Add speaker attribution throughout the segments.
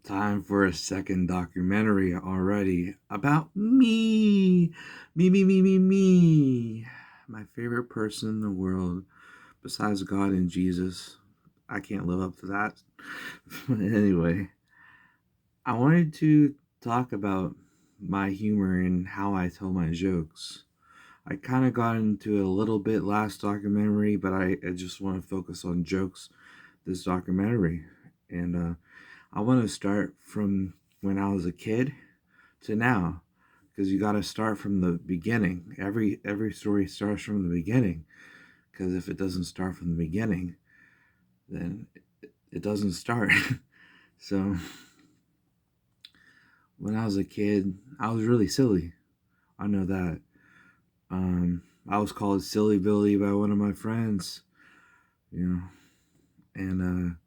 Speaker 1: Time for a second documentary already about me. Me. My favorite person in the world besides God and Jesus. I can't live up to that. Anyway, I wanted to talk about my humor and how I tell my jokes. I kind of got into it a little bit last documentary, but I just want to focus on jokes this documentary. And I want to start from when I was a kid to now, because you got to start from the beginning. Every story starts from the beginning, because if it doesn't start from the beginning, then it doesn't start. So when I was a kid, I was really silly. I know that. I was called Silly Billy by one of my friends, you know, and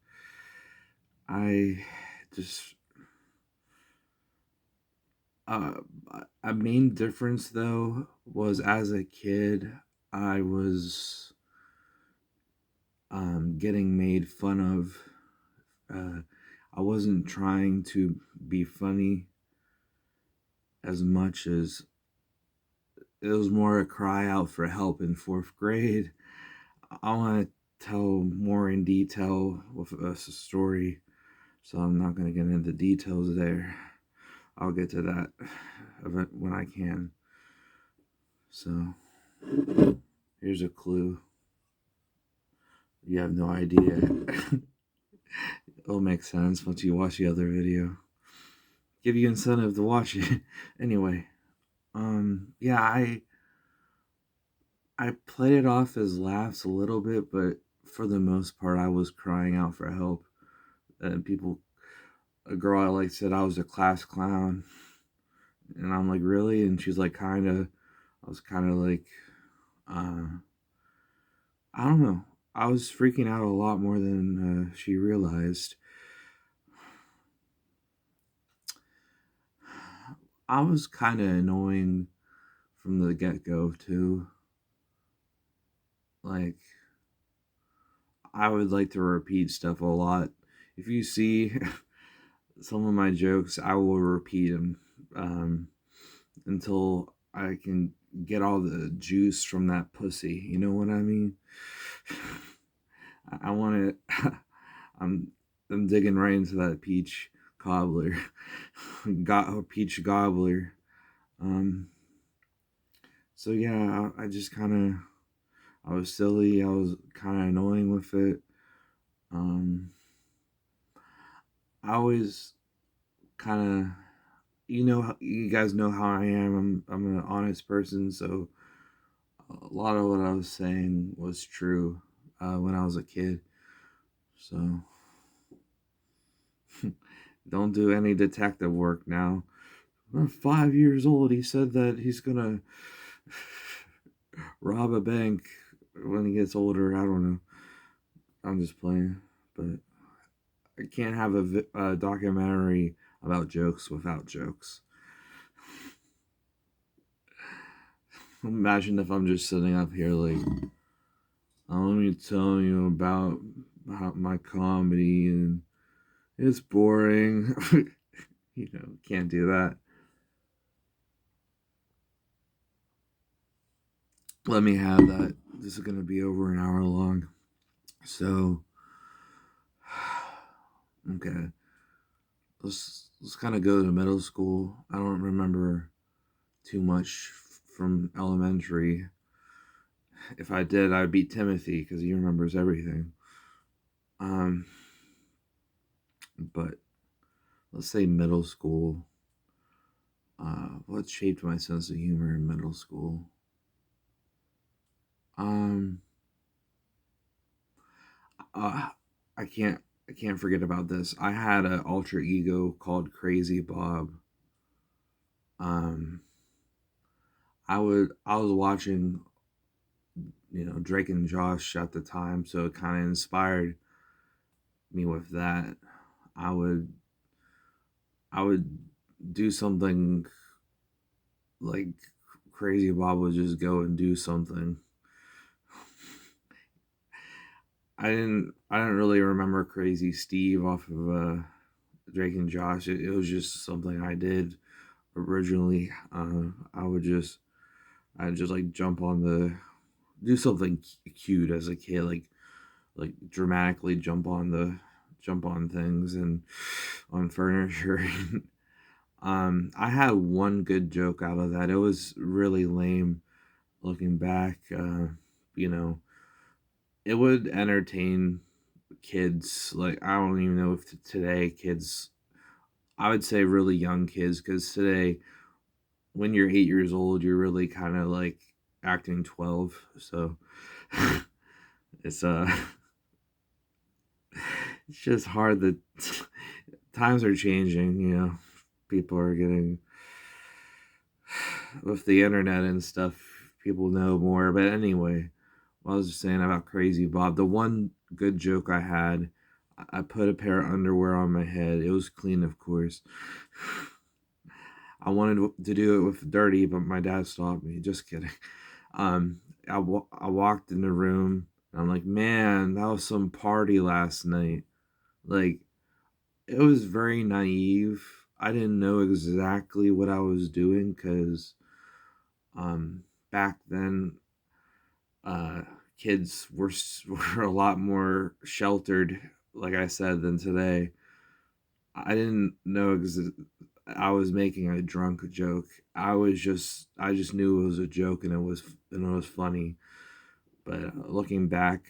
Speaker 1: I just Uh, a main difference though was as a kid, I was getting made fun of. Uh, I wasn't trying to be funny as much as it was more a cry out for help in fourth grade. I want to tell more in detail with a story, so I'm not going to get into details there. I'll get to that when I can. So here's a clue. You have no idea. It'll make sense once you watch the other video. Give you incentive to watch it. Anyway, yeah, I played it off as laughs a little bit, but for the most part, I was crying out for help. And a girl I like said I was a class clown, and I'm like, really? And she's like, kind of. I was kind of like, uh, I don't know. I was freaking out a lot more than she realized. I was kind of annoying from the get go too. Like, I would like to repeat stuff a lot. If you see some of my jokes, I will repeat them until I can get all the juice from that pussy. You know what I mean? I want to. I'm I'm digging right into that peach cobbler, got a peach gobbler. Um. So yeah, I just kind of I was silly. I was kind of annoying with it. Um. I always kind of you guys know how I am. I'm an honest person, so a lot of what I was saying was true when I was a kid. So don't do any detective work now. I'm 5 years old. He said that he's gonna rob a bank when he gets older. I don't know. I'm just playing, but I can't have a documentary about jokes without jokes. Imagine if I'm just sitting up here like, let me tell you about my comedy and it's boring. Can't do that. Let me have that. This is going to be over an hour long. So, okay. Let's kind of go to middle school. I don't remember too much from elementary. If I did, I'd be Timothy because he remembers everything. Um, but let's say middle school. What shaped my sense of humor in middle school? Um, uh, I can't I can't forget about this. I had an alter ego called Crazy Bob. Um, I was watching Drake and Josh at the time, so it kind of inspired me with that. I would I would do something like Crazy Bob would just go and do something. I didn't really remember Crazy Steve off of Drake and Josh. It was just something I did originally. I'd just like jump on the do something cute as a kid, like dramatically jump on things and on furniture. I had one good joke out of that. It was really lame looking back. You know, it would entertain kids. Like I don't even know if today kids. I would say really young kids because today, when you're 8 years old, you're really kind of like acting 12. So it's it's just hard that times are changing. People are getting with the internet and stuff. People know more. But anyway, what I was just saying about Crazy Bob. The one good joke I had, I put a pair of underwear on my head. It was clean, of course. I wanted to do it with dirty, but my dad stopped me. Just kidding. I walked in the room. And I'm like, man, that was some party last night. Like, it was very naive. I didn't know exactly what I was doing because back then uh, kids were a lot more sheltered, like I said, than today. I didn't know I was making a drunk joke. I just knew it was a joke and it was funny. But looking back,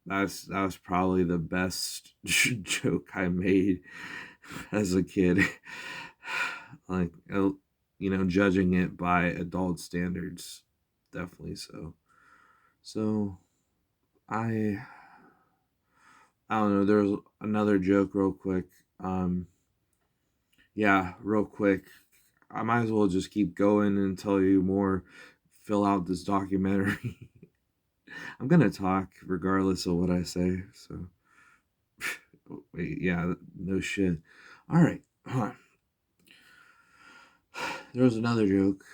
Speaker 1: that was probably the best joke I made as a kid. like judging it by adult standards, definitely so. So I I don't know. There's another joke, real quick. Um, yeah, real quick. I might as well just keep going and tell you more. Fill out this documentary. I'm gonna talk regardless of what I say. So wait, yeah, no shit. All right. There was another joke.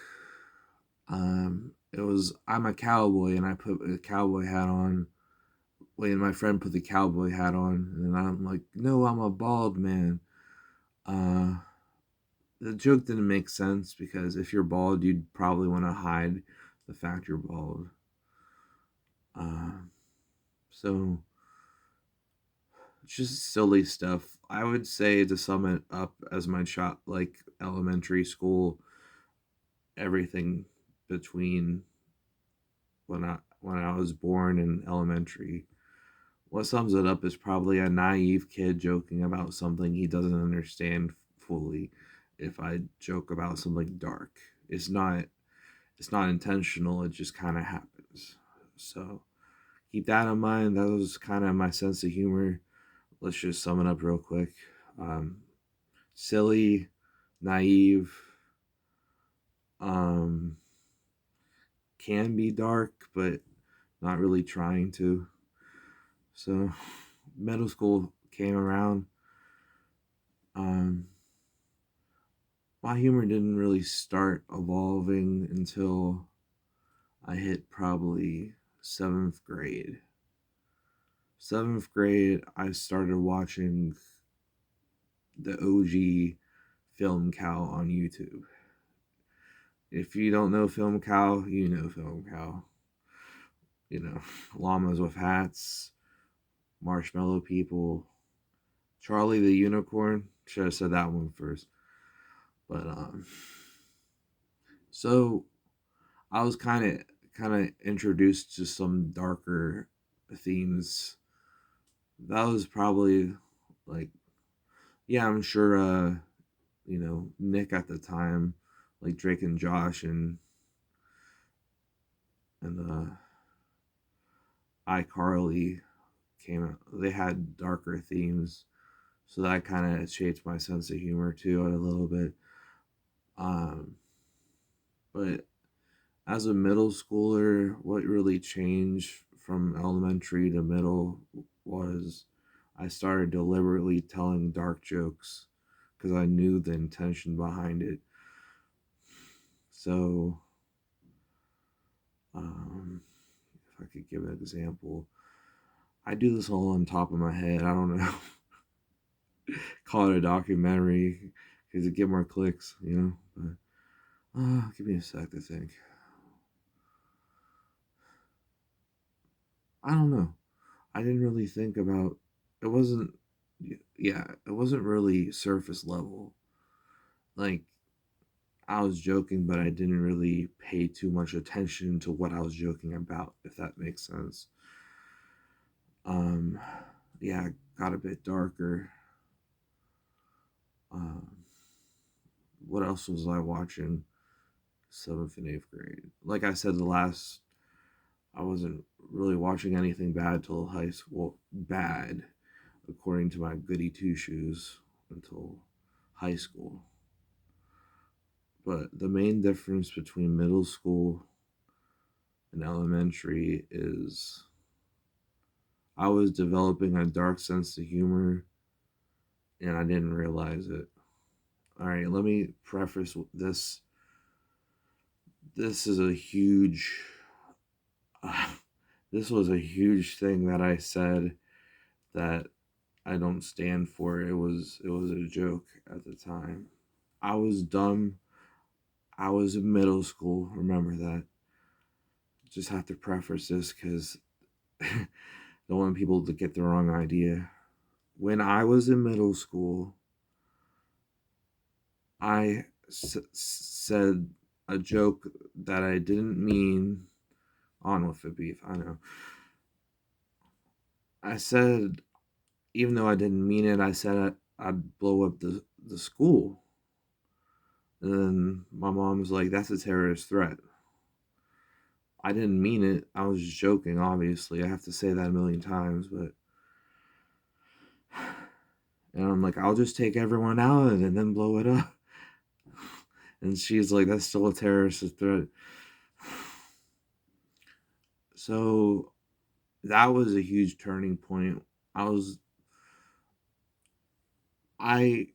Speaker 1: It was I'm a cowboy and I put a cowboy hat on. Wait, and my friend put the cowboy hat on, and I'm like, no, I'm a bald man. Uh, the joke didn't make sense because if you're bald, you'd probably want to hide the fact you're bald. Uh, so just silly stuff. I would say to sum it up as my shot, like elementary school, everything between when I was born in elementary. What sums it up is probably a naive kid joking about something he doesn't understand fully. If I joke about something dark, it's not it's not intentional. It just kind of happens. So keep that in mind. That was kind of my sense of humor. Let's just sum it up real quick. Um, Silly, naive, um, can be dark, but not really trying to. So middle school came around. Um, my humor didn't really start evolving until I hit probably seventh grade. Seventh grade, I started watching the OG Film Cow on YouTube. If you don't know Film Cow, you know Film Cow. Llamas with hats, marshmallow people, Charlie the Unicorn. Should have said that one first. But so I was kind of introduced to some darker themes. That was probably like, yeah, I'm sure Nick at the time, like Drake and Josh and iCarly came out. They had darker themes, so that kind of shaped my sense of humor too a little bit. Um, but as a middle schooler, what really changed from elementary to middle was I started deliberately telling dark jokes because I knew the intention behind it. So, if I could give an example, I do this all on top of my head. I don't know. call it a documentary because it get more clicks, you know. But give me a sec to think. I don't know. I didn't really think about it. Wasn't Yeah, it wasn't really surface level. Like I was joking, but I didn't really pay too much attention to what I was joking about, if that makes sense. Um, yeah, it got a bit darker. Um, what else was I watching? Seventh and eighth grade. Like I said, I wasn't really watching anything bad till high school. Bad, according to my goody two shoes, until high school. But the main difference between middle school and elementary is I was developing a dark sense of humor and I didn't realize it. All right, let me preface this. This is a huge. Uh, this was a huge thing that I said that I don't stand for. It was a joke at the time. I was dumb. I was in middle school. Remember that. Just have to preface this because don't want people to get the wrong idea. When I was in middle school, said a joke that I didn't mean. On with the beef, I know. I said, even though I didn't mean it, I said I'd blow up the school. And then my mom was like, that's a terrorist threat. I didn't mean it. I was just joking, obviously. I have to say that a million times, but. And I'm like, I'll just take everyone out and then blow it up. And she's like, that's still a terrorist threat. So that was a huge turning point. I was, I,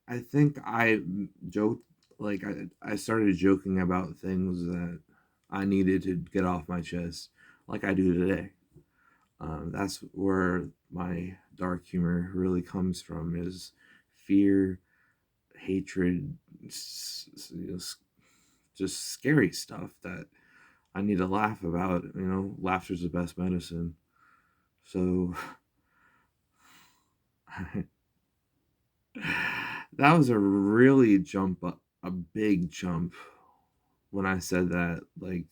Speaker 1: I think I joked, like, I started joking about things that I needed to get off my chest, like I do today. That's where my dark humor really comes from, is fear, hatred, just scary stuff that I need to laugh about. You know, laughter's the best medicine. So that was a really jump up, a big jump when I said that. Like,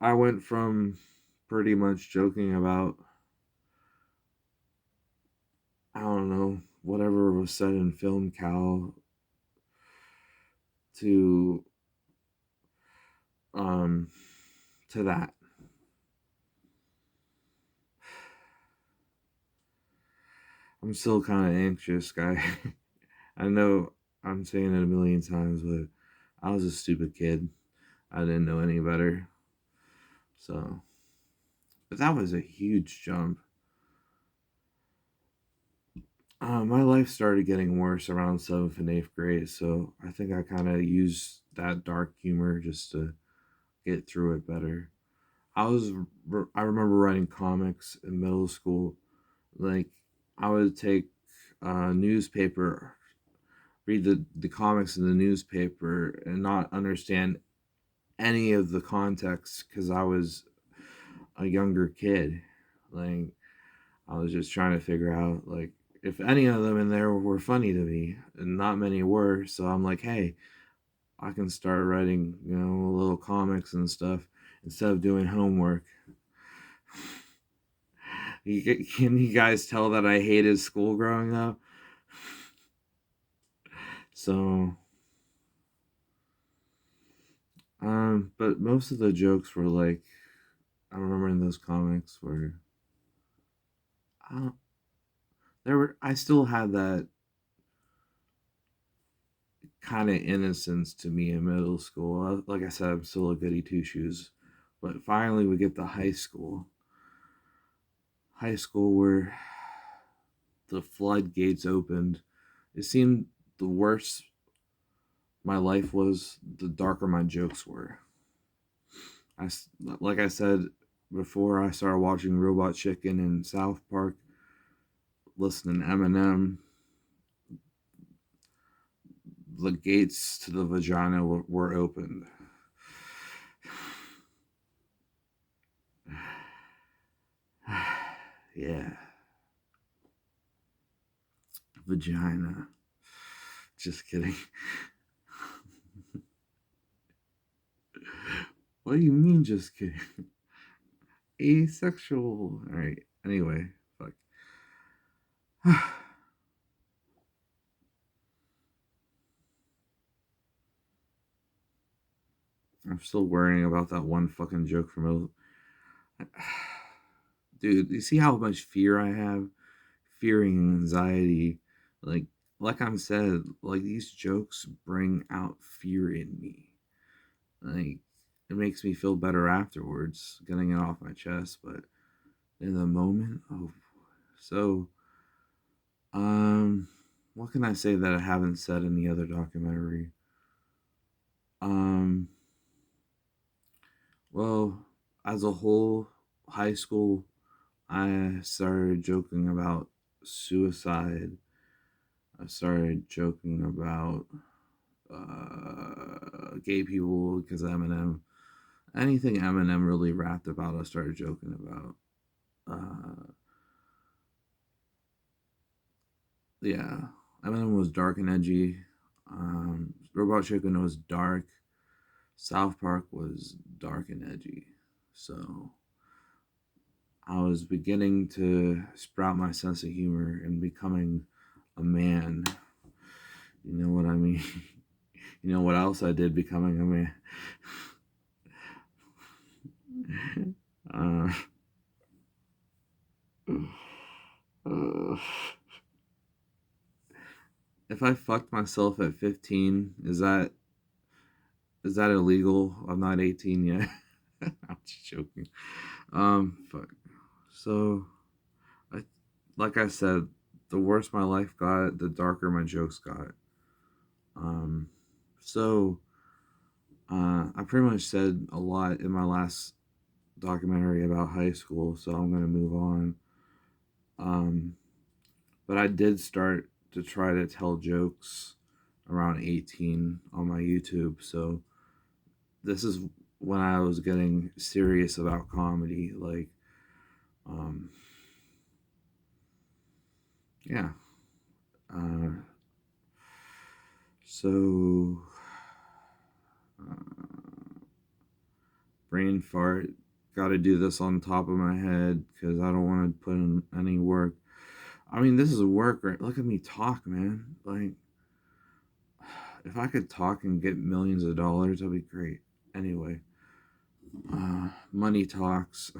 Speaker 1: I went from pretty much joking about, I don't know, whatever was said in Film Cal to um to that. I'm still kind of anxious, guy. I know I'm saying it a million times, but I was a stupid kid. I didn't know any better. So, but that was a huge jump. My life started getting worse around seventh and eighth grade, so I think I kind of used that dark humor just to get through it better. I remember writing comics in middle school. Like, I would take a newspaper, read the comics in the newspaper, and not understand any of the context because I was a younger kid. Like, I was just trying to figure out, like, if any of them in there were funny to me, and not many were. So I'm like, hey, I can start writing, little comics and stuff instead of doing homework. Can you guys tell that I hated school growing up? So, but most of the jokes were like, I remember in those comics where I don't, I still had that kind of innocence to me in middle school. Like I said, I'm still a goody two shoes, but finally we get to high school. High school where the floodgates opened. It seemed the worse my life was, the darker my jokes were. I, like I said, before I started watching Robot Chicken and South Park, listening to Eminem, the gates to the vagina were opened. Yeah. Vagina. Just kidding. What do you mean, just kidding? Asexual. Alright. Anyway, fuck. I'm still worrying about that one fucking joke from. Dude, you see how much fear I have? Fearing anxiety. Like, like I said, like these jokes bring out fear in me. Like, it makes me feel better afterwards, getting it off my chest, but in the moment, oh. So, um, what can I say that I haven't said in the other documentary? Um, well, as a whole, high school, I started joking about suicide. I started joking about gay people because Eminem. Anything Eminem really rapped about, I started joking about. Yeah, Eminem was dark and edgy. Robot Chicken was dark. South Park was dark and edgy. So I was beginning to sprout my sense of humor and becoming a man. You know what I mean? You know what else I did becoming a man? Uh, if I fucked myself at 15, is that illegal? I'm not 18 yet. I'm just joking. Fuck. So, I, like I said, the worse my life got, the darker my jokes got. Um, so, I pretty much said a lot in my last documentary about high school, so I'm gonna move on. Um, but I did start to try to tell jokes around 18 on my YouTube, so this is when I was getting serious about comedy. Like, um, yeah. Uh, so, brain fart. Got to do this on top of my head because I don't want to put in any work. I mean, this is work, right? Look at me talk, man. Like, if I could talk and get millions of dollars, that'd be great. Anyway, money talks.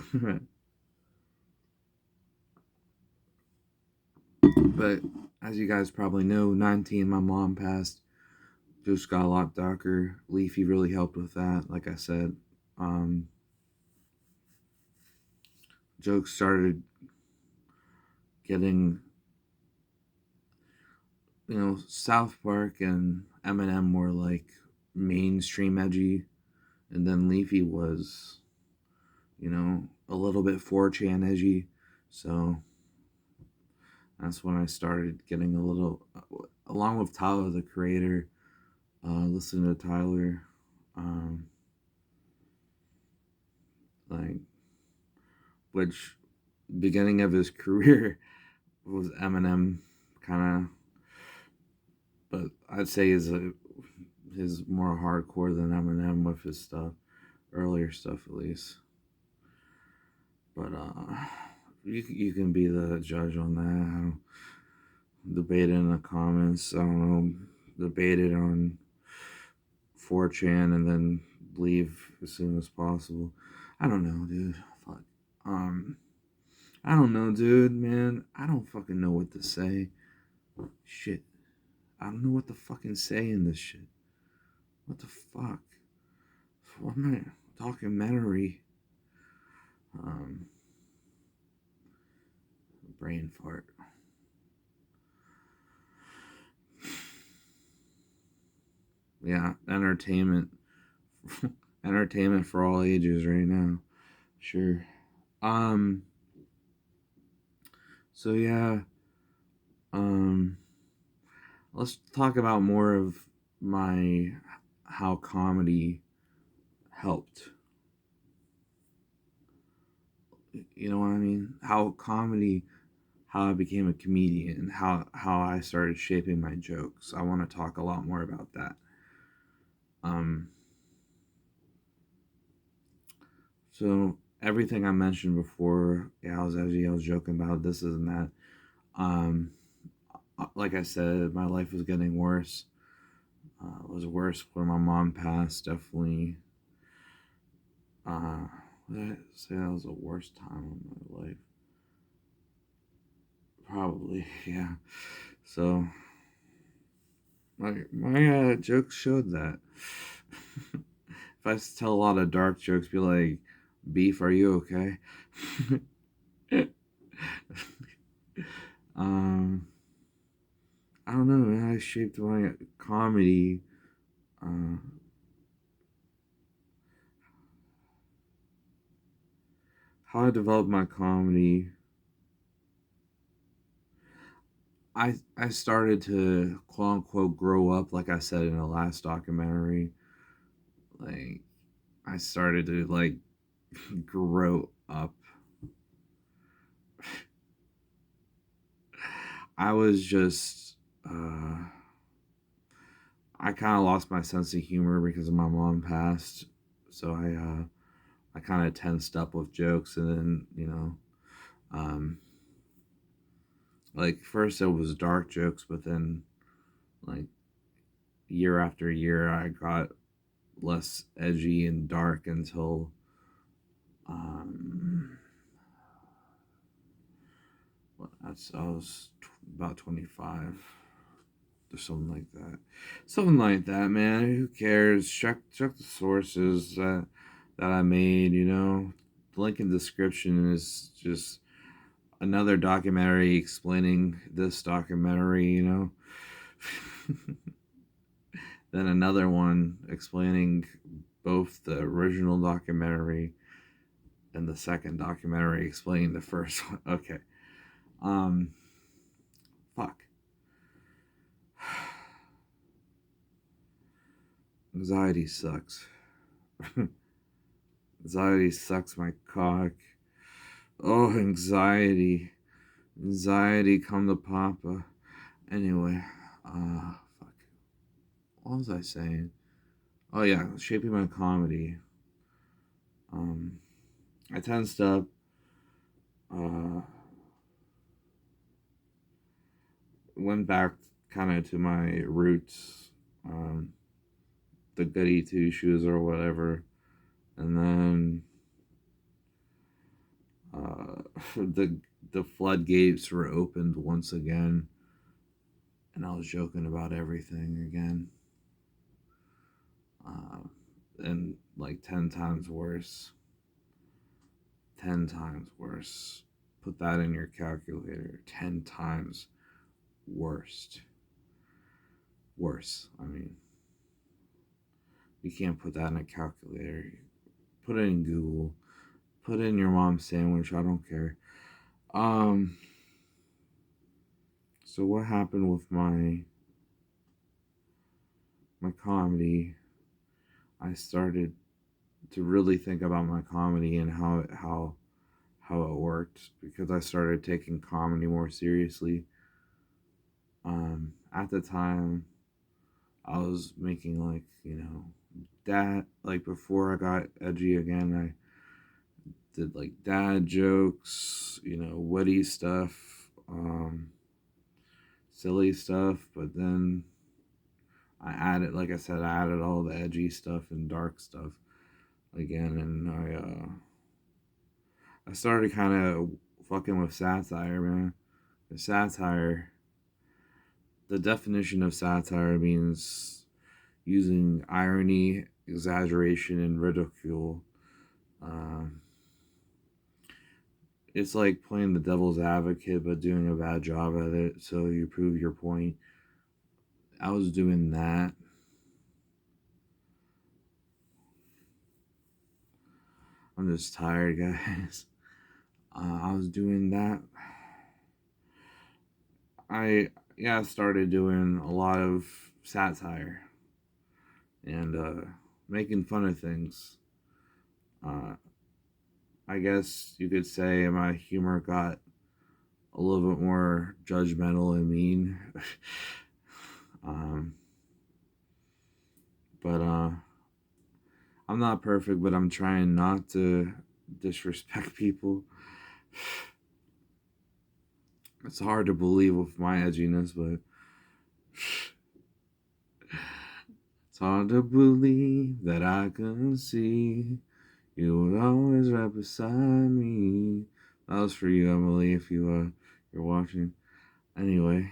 Speaker 1: But as you guys probably know, 19, my mom passed. Just got a lot darker. Leafy really helped with that. Like I said, um, jokes started getting, South Park and Eminem were like mainstream edgy, and then Leafy was, a little bit 4chan edgy. So that's when I started getting a little, along with Tyler the Creator, listening to Tyler, um, like, which beginning of his career was Eminem, kind of, but I'd say his more hardcore than Eminem with his stuff, earlier stuff at least. But you can be the judge on that. I don't debate it in the comments. I don't know, debate it on 4chan and then leave as soon as possible. I don't know, dude. Fuck. Um, I don't know, dude. Man, I don't fucking know what to say. Shit. I don't know what to fucking say in this shit. What the fuck? What am I? Documentary. Um, brain fart. Yeah, entertainment. Entertainment for all ages right now. Sure. Um. So yeah. Um. Let's talk about more of my how comedy helped. You know what I mean? How comedy, how I became a comedian, how I started shaping my jokes. I want to talk a lot more about that. Um. So everything I mentioned before, yeah, I was edgy. I was joking about this and that. Um. Like I said, my life was getting worse. It was worse when my mom passed. Definitely. Uh, would I say that was the worst time of my life? Probably, yeah. So my jokes showed that. If I tell a lot of dark jokes, be like, "Beef, are you okay?" um, I don't know, man. I shaped my comedy. Uh, how I developed my comedy. I started to quote unquote grow up, like I said in the last documentary. Like I started to like grow up. I was just I kind of lost my sense of humor because my mom passed, so I kind of tensed up with jokes, and then um, like first it was dark jokes, but then like year after year I got less edgy and dark until um, I was about 25 or something like that. Something like that, man. Who cares? Check the sources that I made. The link in the description is just another documentary explaining this documentary. Then another one explaining both the original documentary and the second documentary explaining the first one. Okay. Um. Fuck. Anxiety sucks. Anxiety sucks my cock. Oh, anxiety. Anxiety come to Papa. Anyway, fuck. What was I saying? Oh yeah, shaping my comedy. Um, I tensed up. Uh, went back kind of to my roots. Um, the goody two shoes or whatever, and then uh, the floodgates were opened once again, and I was joking about everything again. Uh, and like 10 times worse. 10 times worse. Put that in your calculator. 10 times worst. Worse. I mean, you can't put that in a calculator. Put it in Google. Put in your mom's sandwich. I don't care. Um, so what happened with my comedy? I started to really think about my comedy and how it worked because I started taking comedy more seriously. At the time, I was making like dad like before I got edgy again. I did like dad jokes, witty stuff, silly stuff. But then I added, like I said, I added all the edgy stuff and dark stuff again, and I started kind of fucking with satire, man. The satire, the definition of satire means using irony, exaggeration, and ridicule. Um, it's like playing the devil's advocate but doing a bad job at it, so you prove your point. I was doing that. I'm just tired, guys. I was doing that. I started doing a lot of satire and making fun of things. Uh, I guess you could say my humor got a little bit more judgmental and mean. um, but I'm not perfect, but I'm trying not to disrespect people. It's hard to believe with my edginess, but it's hard to believe that I can see you would always right beside me. That was for you, Emily, if you're watching. Anyway,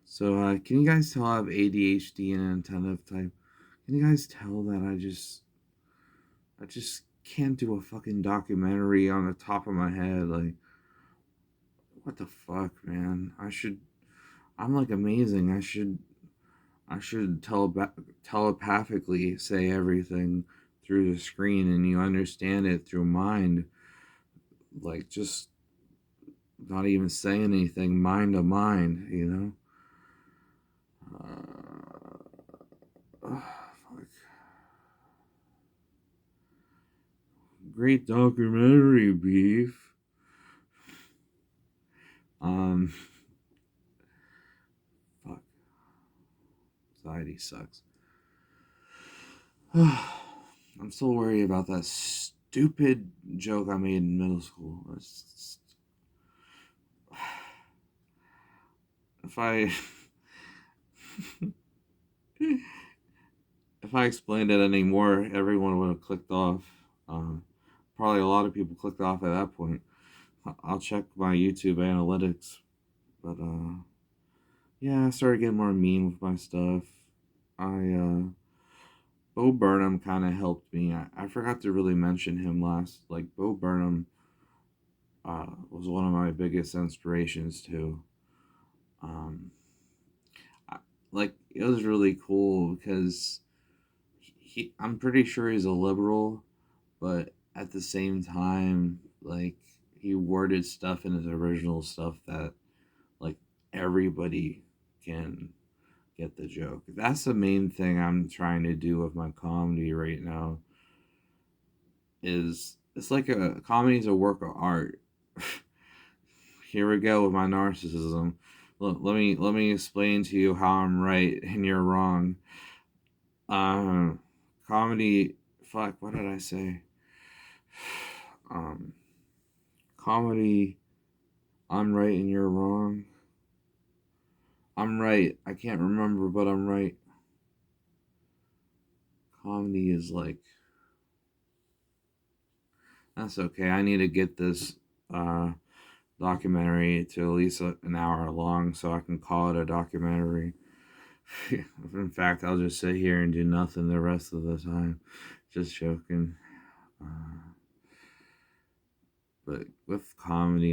Speaker 1: so can you guys tell I have ADHD and attentive type? Can you guys tell that I just can't do a fucking documentary on the top of my head? Like, what the fuck, man? I'm like amazing. I should telepathically say everything through the screen and you understand it through mind. Like, just not even saying anything, mind to mind, you know? Fuck. Great documentary, Beef. Um, fuck. Anxiety sucks. I'm still worried about that stupid joke I made in middle school. If I if I explained it anymore, everyone would have clicked off. Probably a lot of people clicked off at that point. I'll check my YouTube analytics, but yeah, I started getting more mean with my stuff. Bo Burnham kind of helped me. I forgot to really mention him last. Like, Bo Burnham was one of my biggest inspirations too. Um, I, like, it was really cool because I'm pretty sure he's a liberal, but at the same time, like, he worded stuff in his original stuff that, like, everybody can get the joke. That's the main thing I'm trying to do with my comedy right now. Is it's like a comedy is a work of art. Here we go with my narcissism. Look, let me explain to you how I'm right and you're wrong. Um, comedy. Fuck. What did I say? Um, comedy. I'm right and you're wrong. I'm right. I can't remember, but I'm right. Comedy is like, that's okay. I need to get this uh documentary to at least an hour long so I can call it a documentary. In fact, I'll just sit here and do nothing the rest of the time. Just joking. Uh, but with comedy,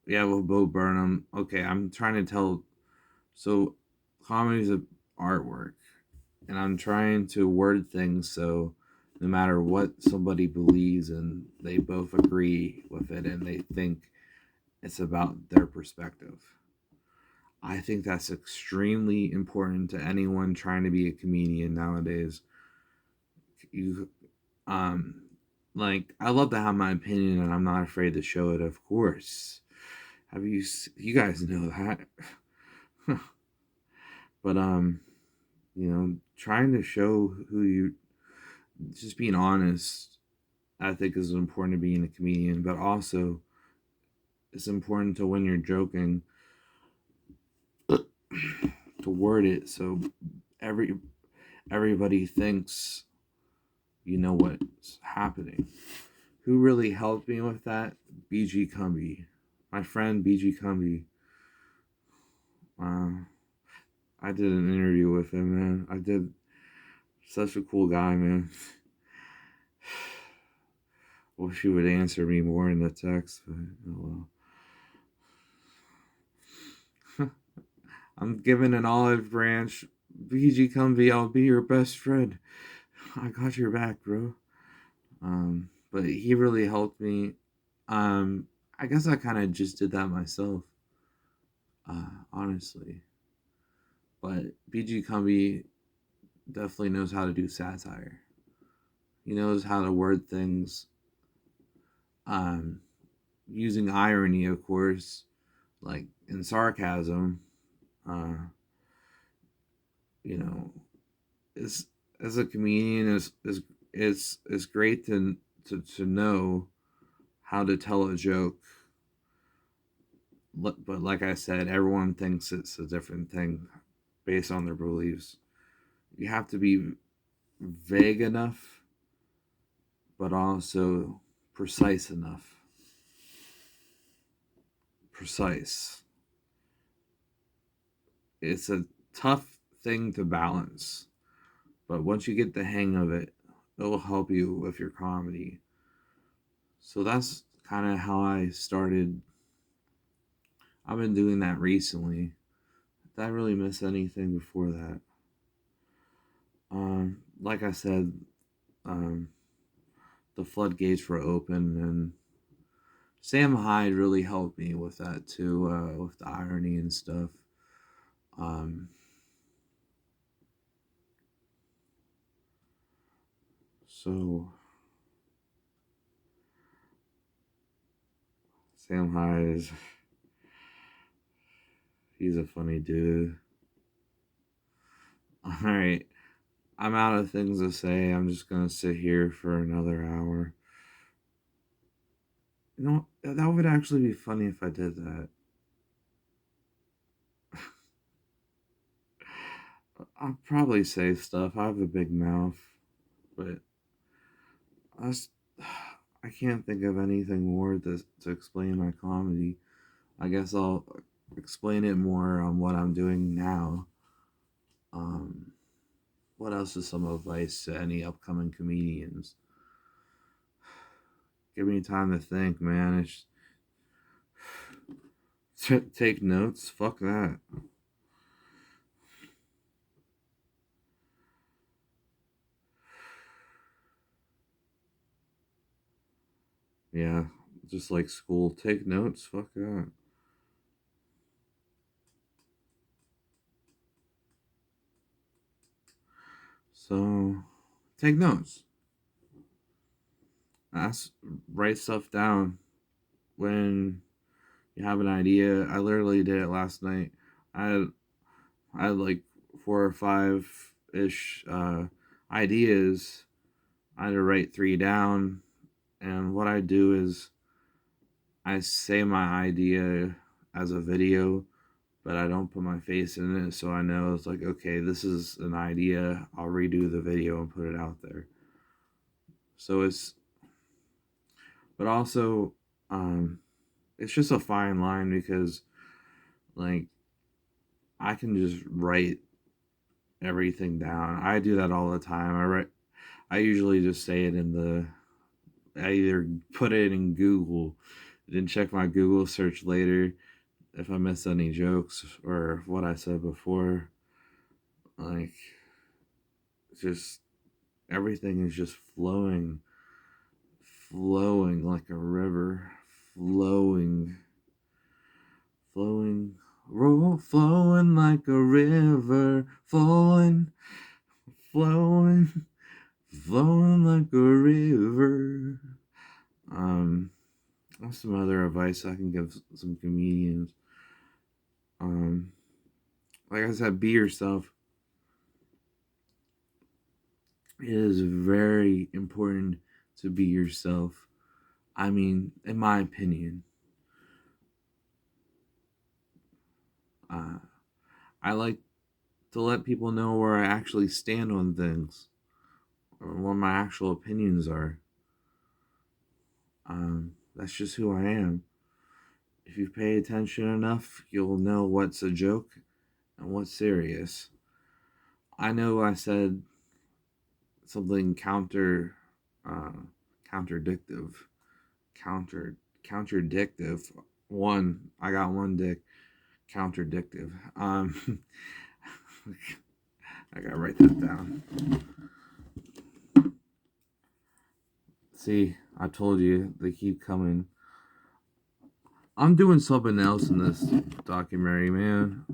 Speaker 1: yeah, with Bo Burnham. Okay, I'm trying to tell. So, comedy is a artwork, and I'm trying to word things so no matter what somebody believes in, they both agree with it and they think it's about their perspective. I think that's extremely important to anyone trying to be a comedian nowadays. You, um, like, I love to have my opinion and I'm not afraid to show it, of course. You guys know that. But, trying to show just being honest, I think is important to being a comedian, but also it's important to when you're joking to word it so every everybody thinks you know what's happening. Who really helped me with that? BG Cumby. My friend BG Cumby. Uh, I did an interview with him, man. I did. Such a cool guy, man. Wish he would answer me more in the text, but oh well. I'm giving an olive branch. BG Cumby, I'll be your best friend. I got your back, bro. but he really helped me. I guess I kind of just did that myself, honestly. But BG Cumby definitely knows how to do satire. He knows how to word things, um, using irony, of course, like in sarcasm. Uh, you know, is as a comedian is great to know how to tell a joke. But like I said, everyone thinks it's a different thing based on their beliefs. You have to be vague enough, but also precise enough. Precise. It's a tough thing to balance, but once you get the hang of it, it will help you with your comedy. So that's kind of how I started. I've been doing that recently. Did I really miss anything before that? Like I said, um, the floodgates were open, and Sam Hyde really helped me with that too, with the irony and stuff. Um, so Sam Hyde is he's a funny dude. All right, I'm out of things to say. I'm just gonna sit here for another hour. You know, that would actually be funny if I did that. I'll probably say stuff. I have a big mouth, but I, s- I can't think of anything more to explain my comedy. I guess I'll explain it more on what I'm doing now. Um, what else is some advice to any upcoming comedians? Give me time to think, man. Take notes. Fuck that. Yeah, just like school. Take notes. Fuck that. So, take notes. Ask, write stuff down when you have an idea. I literally did it last night. I had, I had like 4 or 5 ish ideas. I had to write 3 down, and what I do is I say my idea as a video, but I don't put my face in it, so I know it's like, okay, this is an idea. I'll redo the video and put it out there. So but also, um, it's just a fine line because, like, I can just write everything down. I do that all the time. I usually just say it in the. I either put it in Google, then check my Google search later if I miss any jokes or what I said before. Like, just everything is just flowing like a river, flowing, flowing, flowing like a river, flowing, flowing like a river. Um, What's some other advice I can give some comedians? Um, like I said, be yourself. It is very important to be yourself. I mean, in my opinion, uh, I like to let people know where I actually stand on things or what my actual opinions are. That's just who I am. If you pay attention enough, you'll know what's a joke and what's serious. I know I said something uh, counterdictive, counterdictive. One, I got one dick. Counterdictive. I gotta write that down. See, I told you they keep coming. I'm doing something else in this documentary, man.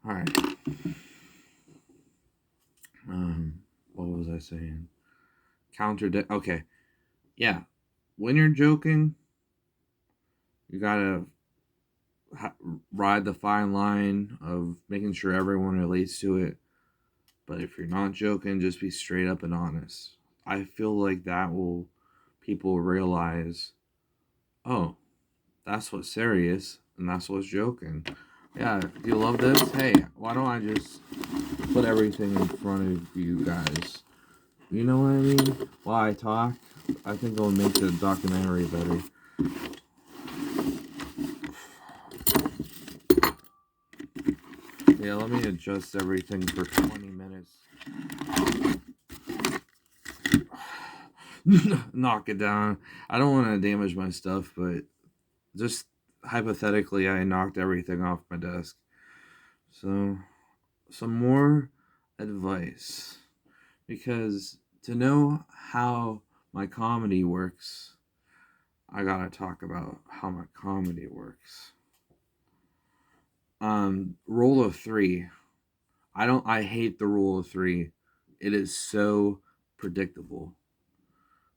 Speaker 1: All right. What was I saying? Okay. Yeah. When you're joking, you gotta ha- ride the fine line of making sure everyone relates to it. But if you're not joking, just be straight up and honest. I feel like that will people realize, oh, that's what's serious and that's what's joking. Yeah, do you love this? Hey, why don't I just put everything in front of you guys? You know what I mean? While I talk, I think it'll make the documentary better. Yeah, let me adjust everything for 20 minutes. Knock it down. I don't want to damage my stuff, but just hypothetically, I knocked everything off my desk. So, some more advice. Because to know how my comedy works, I gotta talk about how my comedy works. Rule of three. I hate the rule of three. It is so predictable.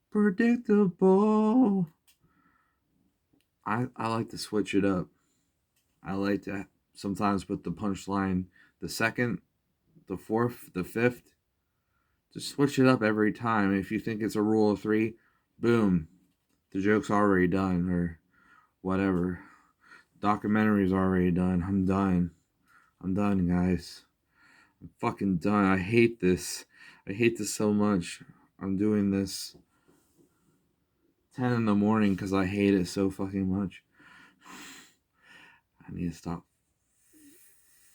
Speaker 1: Predictable. I like to switch it up. I like to sometimes put the punchline the second, the fourth, the fifth. Just switch it up every time. If you think it's a rule of three, boom, the joke's already done or whatever. Documentary's already done. I'm done. I'm done, guys. I'm fucking done. I hate this. I hate this so much. I'm doing this 10 in the morning because I hate it so fucking much. I need to stop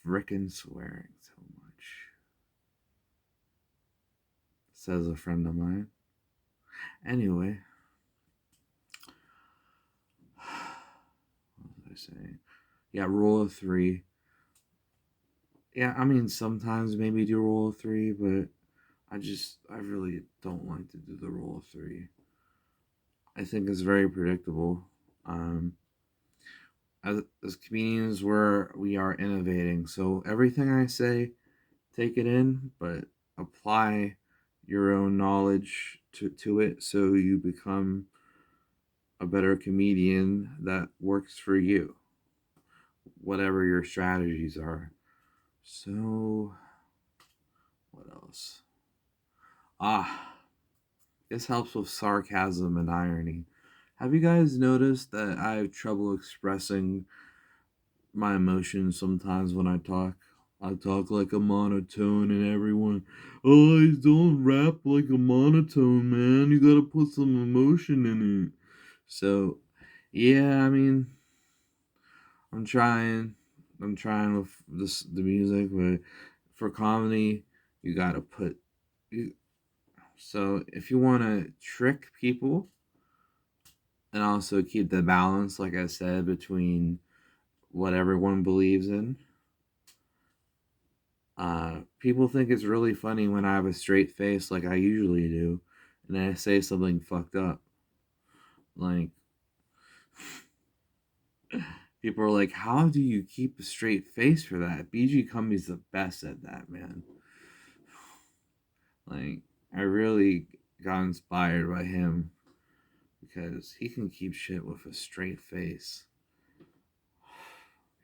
Speaker 1: frickin' swearing so much, says a friend of mine. Anyway, what was I saying? Yeah, rule of three. Yeah, I mean, sometimes maybe do rule of three, but I really don't like to do the rule of three. I think it's very predictable. Um, as comedians, we are innovating. So everything I say, take it in, but apply your own knowledge to it so you become a better comedian that works for you, whatever your strategies are. So, what else? Ah, this helps with sarcasm and irony. Have you guys noticed that I have trouble expressing my emotions sometimes when I talk? I talk like a monotone, and everyone, oh, I don't rap like a monotone, man. You gotta put some emotion in it. So, yeah, I mean, I'm trying. I'm trying with the music, but for comedy, you gotta put. You, so if you want to trick people and also keep the balance, like I said, between what everyone believes in. People think it's really funny when I have a straight face, like I usually do, and I say something fucked up. Like, people are like, "How do you keep a straight face for that?" BG Cummy's the best at that, man. Like, I really got inspired by him because he can keep shit with a straight face.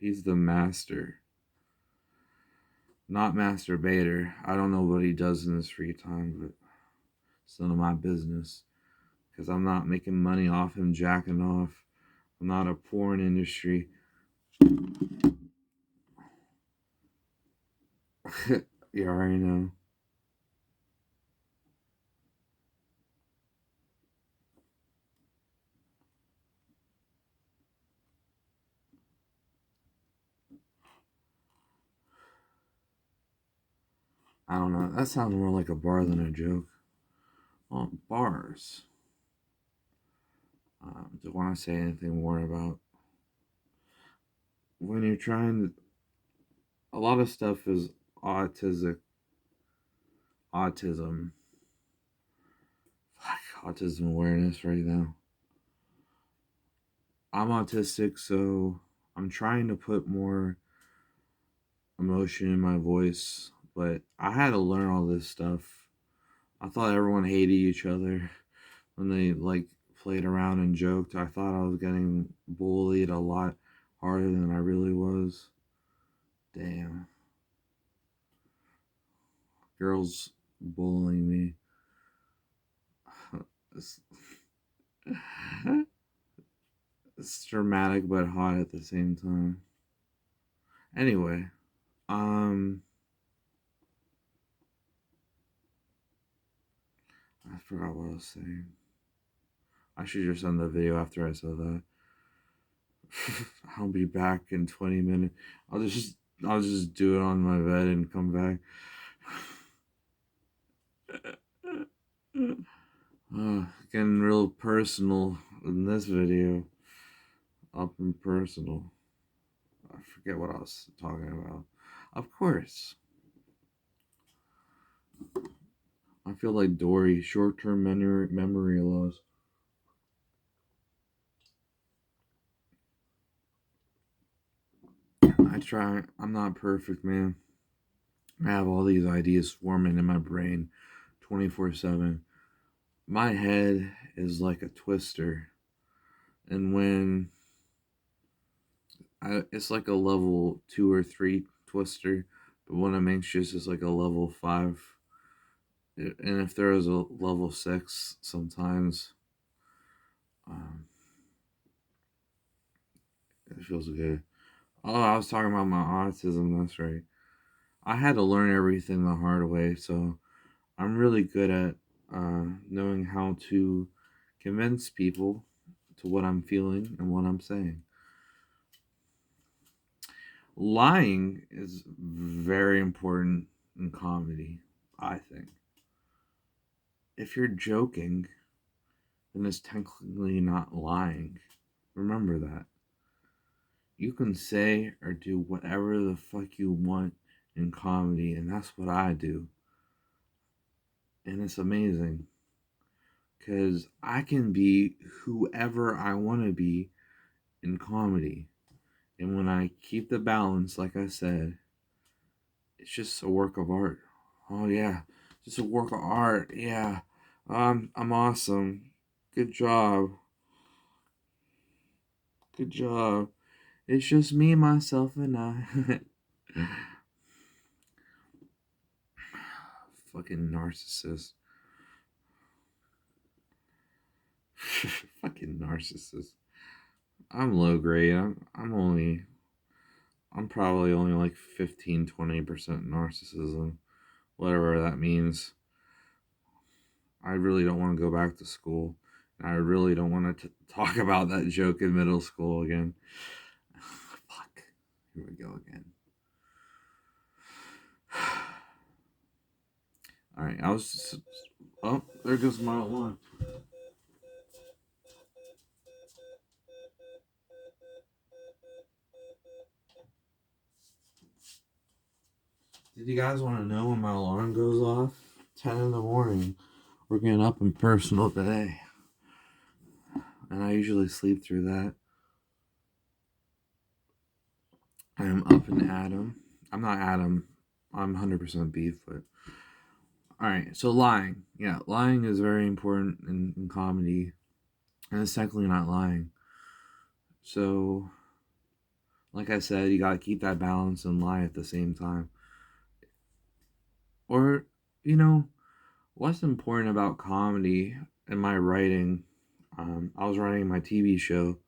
Speaker 1: He's the master. Not masturbator. I don't know what he does in his free time, but it's none of my business. Because I'm not making money off him jacking off. I'm not a porn industry. You already know. I don't know. That sounds more like a bar than a joke. Well, bars. Do I want to say anything more about? when you're trying to, a lot of stuff is autism, autism awareness right now. I'm autistic, so I'm trying to put more emotion in my voice, but I had to learn all this stuff. I thought everyone hated each other when they like played around and joked. I thought I was getting bullied a lot harder than I really was. Damn. Girls bullying me. It's, it's dramatic but hot at the same time. Anyway, um I forgot what I was saying. I should just end the video after I said that. I'll be back in 20 minutes. I'll just do it on my bed and come back. Getting real personal in this video. Up and personal. I forget what I was talking about. Of course. I feel like Dory, short-term memory loss. I try. I'm not perfect, man. I have all these ideas swarming in my brain 24/7. My head is like a twister. And when it's like a level 2 or 3 twister, but when I'm anxious, it's like a level 5. And if there is a level 6, sometimes um, it feels good. Oh, I was talking about my autism. That's right. I had to learn everything the hard way, so I'm really good at knowing how to convince people to what I'm feeling and what I'm saying. Lying is very important in comedy, I think. If you're joking, then it's technically not lying. Remember that. You can say or do whatever the fuck you want in comedy, and that's what I do. And it's amazing because I can be whoever I want to be in comedy. And when I keep the balance, like I said, it's just a work of art. Oh, yeah, just a work of art. Yeah, I'm awesome. Good job. Good job. It's just me, myself, and I. Fucking narcissist. Fucking narcissist. I'm low grade. I'm probably only like 15-20% narcissism. Whatever that means. I really don't want to go back to school. And I really don't want to talk about that joke in middle school again. Fuck. Here we go again. Alright, I was just, oh, there goes my alarm. Did you guys want to know when my alarm goes off? 10 in the morning. We're getting up and personal today. And I usually sleep through that. I'm up and Adam. I'm not Adam. I'm 100% beef, but alright, so lying. Yeah, lying is very important in comedy. And it's technically not lying. So, like I said, you gotta keep that balance and lie at the same time. Or, you know, what's important about comedy and my writing? I was writing my TV show.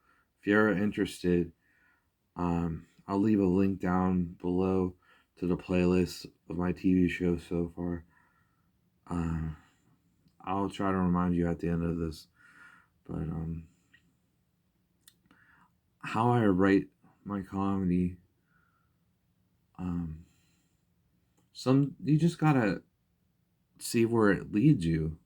Speaker 1: If you're interested, I'll leave a link down below to the playlist of my TV show so far. Um, I'll try to remind you at the end of this. But how I write my comedy, um, you just gotta see where it leads you.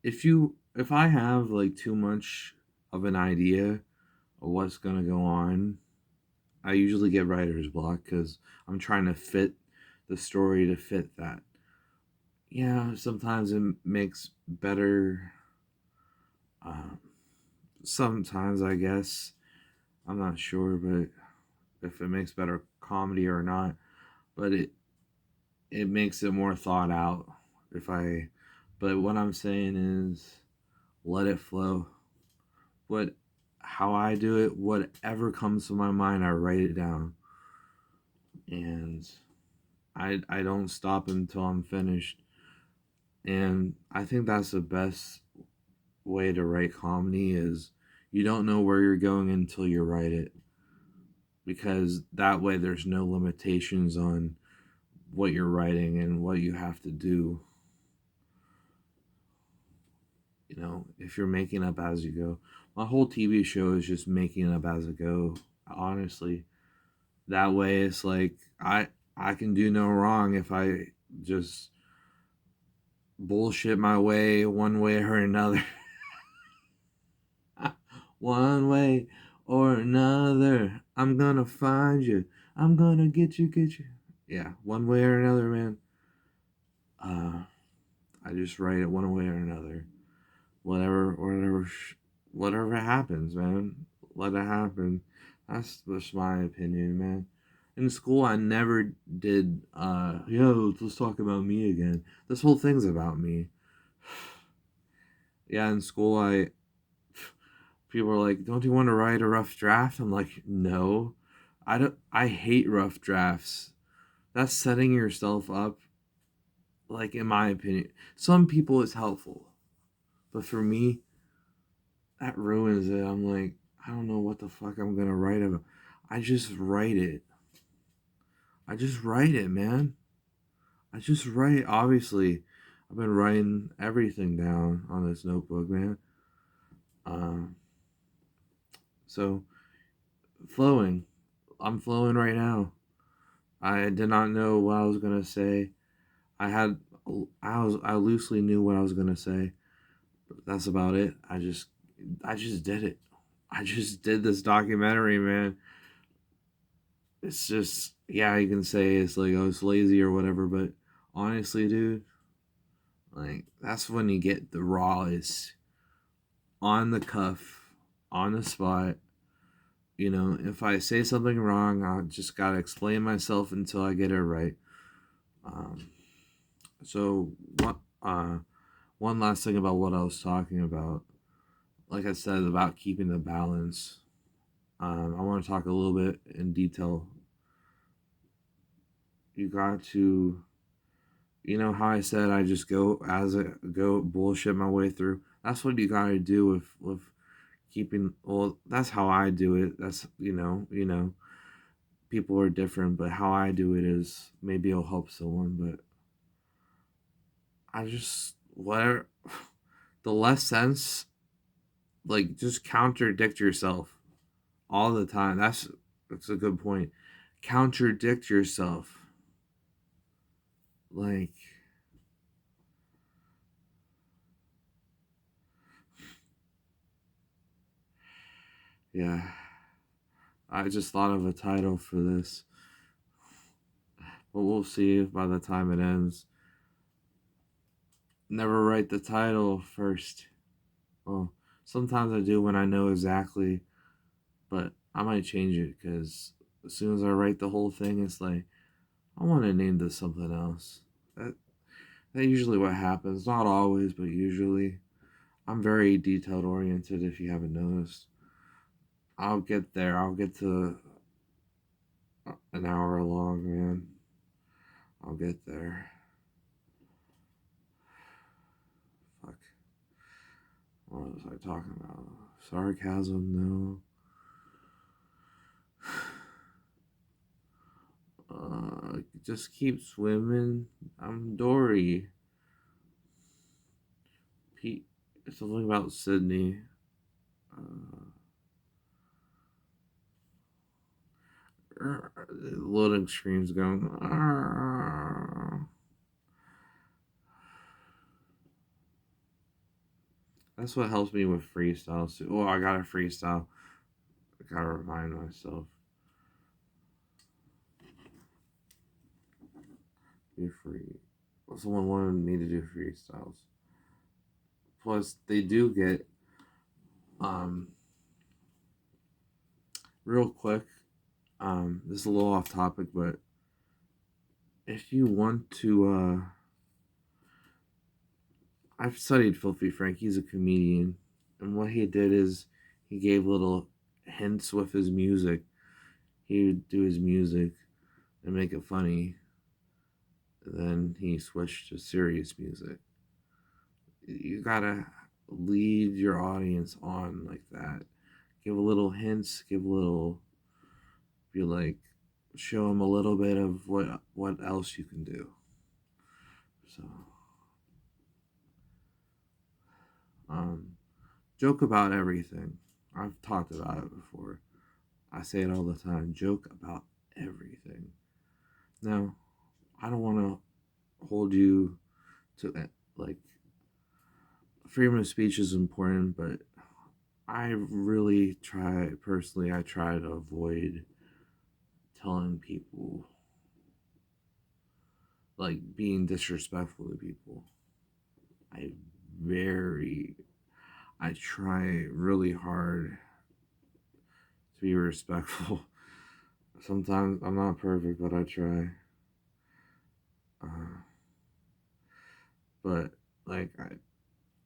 Speaker 1: If I have like too much of an idea of what's gonna go on, I usually get writer's block because I'm trying to fit the story to fit that. Yeah, sometimes it makes better. Um, Sometimes I guess I'm not sure, but if it makes better comedy or not, but it makes it more thought out. If I, but what I'm saying is, let it flow. What, how I do it, whatever comes to my mind, I write it down, and I don't stop until I'm finished. And I think that's the best way to write comedy is you don't know where you're going until you write it, because that way there's no limitations on what you're writing and what you have to do. You know, if you're making up as you go. My whole TV show is just making up as I go, honestly. That way it's like I can do no wrong if I just bullshit my way or another. One way or another, I'm gonna find you. I'm gonna get you. Yeah, one way or another, man. Uh, I just write it one way or another. Whatever happens, man. Let it happen. That's just my opinion, man. In school, I never did. Yo, let's talk about me again. This whole thing's about me. Yeah, in school, I people are like, "Don't you want to write a rough draft?" I'm like, "No, I don't. I hate rough drafts. That's setting yourself up. Like, in my opinion, some people it's helpful, but for me, that ruins it. I'm like, I don't know what the fuck I'm gonna write about. I just write it. I just write it, man. I just write. Obviously, I've been writing everything down on this notebook, man. Um, so flowing. I'm flowing right now. I did not know what I was gonna say. I had, I loosely knew what I was gonna say. But that's about it. I just did it. I just did this documentary, man. It's just, yeah, you can say it's like, oh, it's lazy or whatever, but honestly, dude, like, that's when you get the rawest, on the cuff, on the spot. You know, if I say something wrong, I just gotta explain myself until I get it right. Um, so, one last thing about what I was talking about. Like I said, about keeping the balance. I want to talk a little bit in detail. You got to, you know how I said I just go as I go bullshit my way through. That's what you gotta do with keeping. Well, that's how I do it. That's people are different, but how I do it is maybe it'll help someone. But I just whatever the less sense, like just contradict yourself all the time. That's a good point. Contradict yourself, like yeah. I just thought of a title for this, but we'll see by the time it ends. Never write the title first. Well, sometimes I do when I know exactly, but I might change it because as soon as I write the whole thing, it's like I want to name this something else. That that usually what happens. Not always, but usually. I'm very detailed oriented. If you haven't noticed, I'll get there. I'll get to an hour long, man. I'll get there. Fuck. What was I talking about? Sarcasm? No. Just keep swimming. I'm Dory. Pete. Something about Sydney. Uh, Loading screens going. That's what helps me with freestyles too. Oh, I got a freestyle. I gotta remind myself. do free. Someone wanted me to do freestyles. Plus, they do get um real quick. This is a little off topic, but if you want to, I've studied Filthy Frank. He's a comedian, and what he did is he gave little hints with his music. He would do his music and make it funny. Then he switched to serious music. You gotta lead your audience on like that. Give a little hints. Give a little. Be like, show them a little bit of what else you can do. So, um, joke about everything. I've talked about it before. I say it all the time. Joke about everything. Now, I don't want to hold you to like freedom of speech is important, but I really try personally. I try to avoid telling people like being disrespectful to people. I very I try really hard to be respectful. Sometimes I'm not perfect, but I try. Uh, but like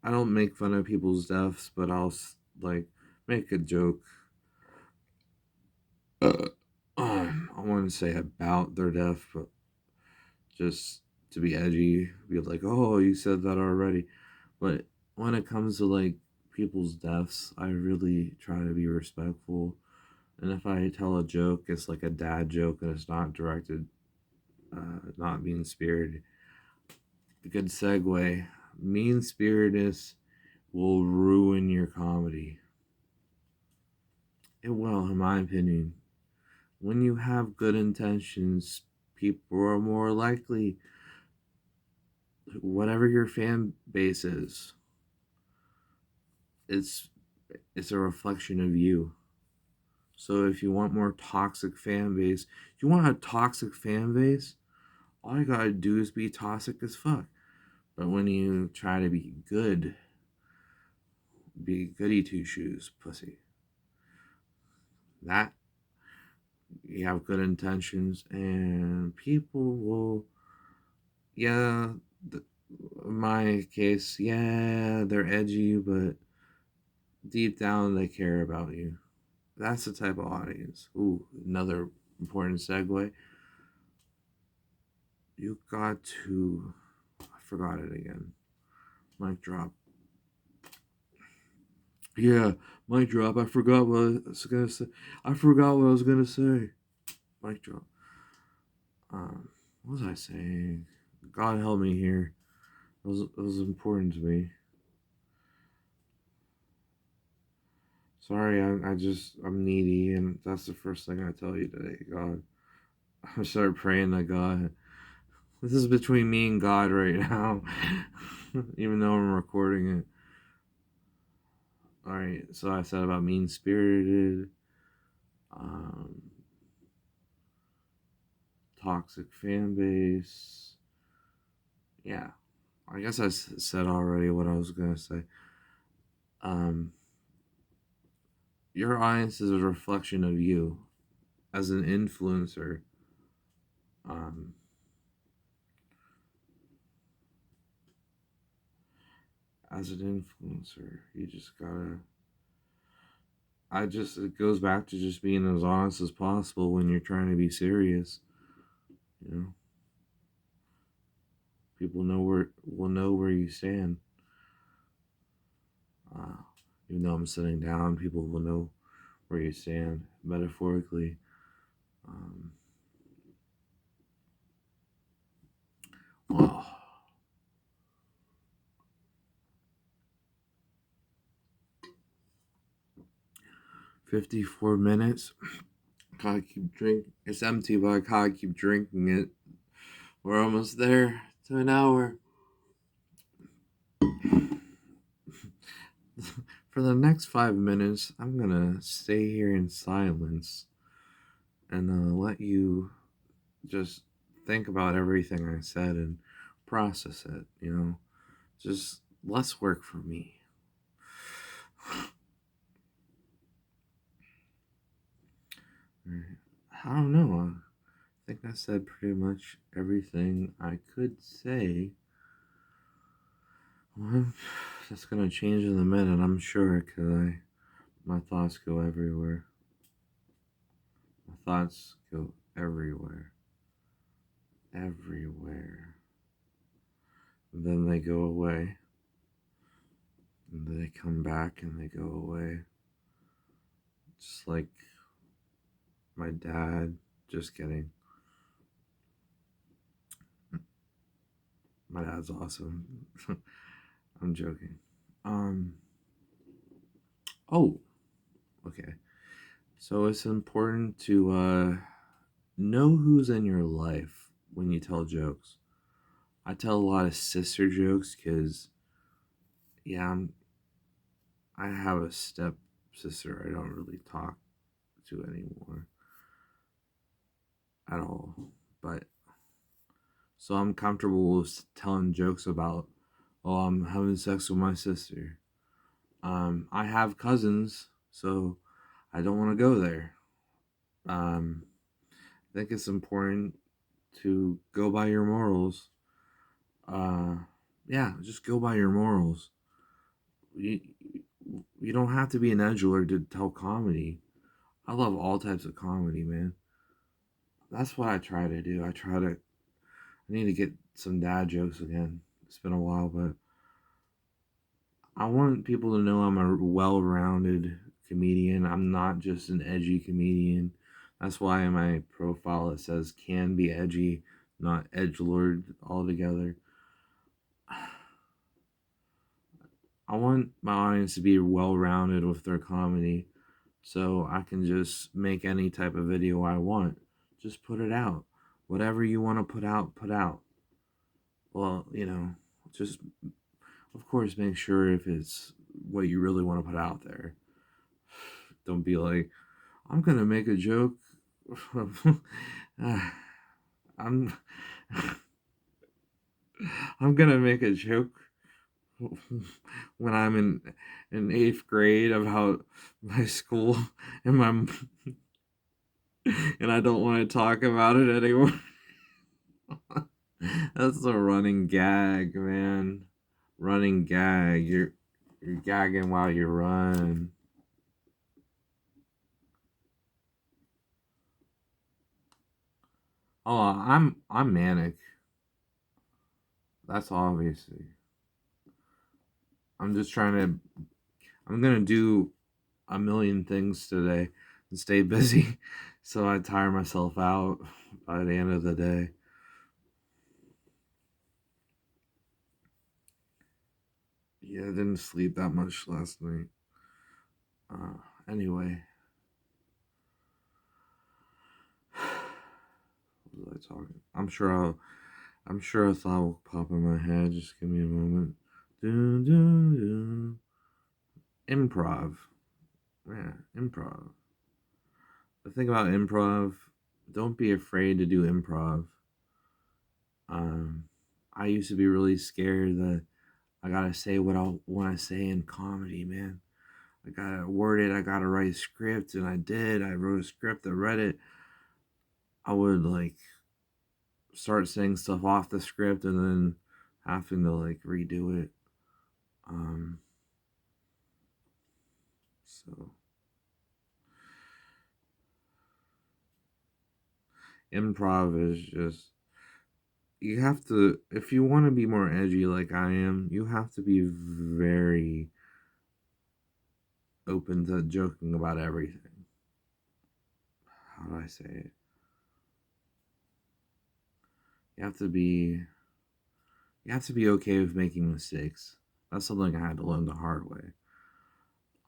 Speaker 1: I don't make fun of people's deaths, but I'll like make a joke. I want to say about their death, but just to be edgy, be like, "Oh, you said that already." But when it comes to like people's deaths, I really try to be respectful. And if I tell a joke, it's like a dad joke and it's not directed, not mean spirited. A good segue. Mean spiritedness will ruin your comedy. It will, in my opinion. When you have good intentions, people are more likely, whatever your fan base is, it's it's a reflection of you. So if you want more toxic fan base, if you want a toxic fan base, all you gotta do is be toxic as fuck. But when you try to be good, be goody two shoes, pussy. That you have good intentions, and people will, yeah, in my case, yeah, they're edgy, but deep down they care about you. That's the type of audience. Ooh, another important segue. You got to, I forgot it again. Mic drop. Yeah, mic drop. I forgot what I was gonna say. I forgot what I was gonna say. Mic drop. What was I saying? God help me here. It was important to me. Sorry, I'm needy, and that's the first thing I tell you today. God, I started praying to God. This is between me and God right now, even though I'm recording it. All right, so I said about mean spirited, um, toxic fan base. Yeah, I guess I said already what I was gonna say. Um, your audience is a reflection of you as an influencer. Um, as an influencer, you just gotta. It goes back to just being as honest as possible when you're trying to be serious. You know, people will know where you stand. Uh, Even though I'm sitting down, people will know where you stand metaphorically. Um, oh, 54 minutes. Gotta keep drinking. It's empty, but I gotta keep drinking it. We're almost there to an hour. For the next 5 minutes, I'm gonna stay here in silence and let you just think about everything I said and process it, Just less work for me. I don't know. I think I said pretty much everything I could say. Well, that's gonna change in a minute, I'm sure, because my thoughts go everywhere. My thoughts go everywhere. Everywhere. And then they go away. And then they come back and they go away. Just like my dad. Just kidding. My dad's awesome. I'm joking. Oh, okay. So it's important to know who's in your life when you tell jokes. I tell a lot of sister jokes because, yeah, I have a step sister I don't really talk to anymore at all. But so I'm comfortable with telling jokes about, oh, I'm having sex with my sister. I have cousins, so I don't want to go there. Um, I think it's important to go by your morals. Uh, yeah, just go by your morals. You, you don't have to be an edgelord to tell comedy. I love all types of comedy, man. That's what I try to do. I need to get some dad jokes again. It's been a while, but I want people to know I'm a well rounded comedian. I'm not just an edgy comedian. That's why in my profile it says can be edgy, not edgelord altogether. I want my audience to be well rounded with their comedy so I can just make any type of video I want. Just put it out. Whatever you want to put out, put out. Well, just of course make sure if it's what you really want to put out there. Don't be like, I'm gonna make a joke. I'm I'm gonna make a joke when I'm in eighth grade about my school and my and I don't want to talk about it anymore. That's a running gag, man. Running gag. You're gagging while you run. Oh, I'm manic. That's obviously. I'm just trying to. I'm gonna do a million things today and stay busy, so I tire myself out by the end of the day. Yeah, I didn't sleep that much last night. Anyway, what was I talking? I'm sure a thought will pop in my head. Just give me a moment. Dun, dun, dun. Improv. Yeah, improv. The thing about improv, don't be afraid to do improv. Um, I used to be really scared that I gotta say what I want to say in comedy, man. I gotta word it, I gotta write a script, and I did. I wrote a script, I read it. I would like start saying stuff off the script and then having to like redo it. Um, so improv is just you have to if you want to be more edgy like I am, you have to be very open to joking about everything. How do I say it? You have to be you have to be okay with making mistakes. That's something I had to learn the hard way.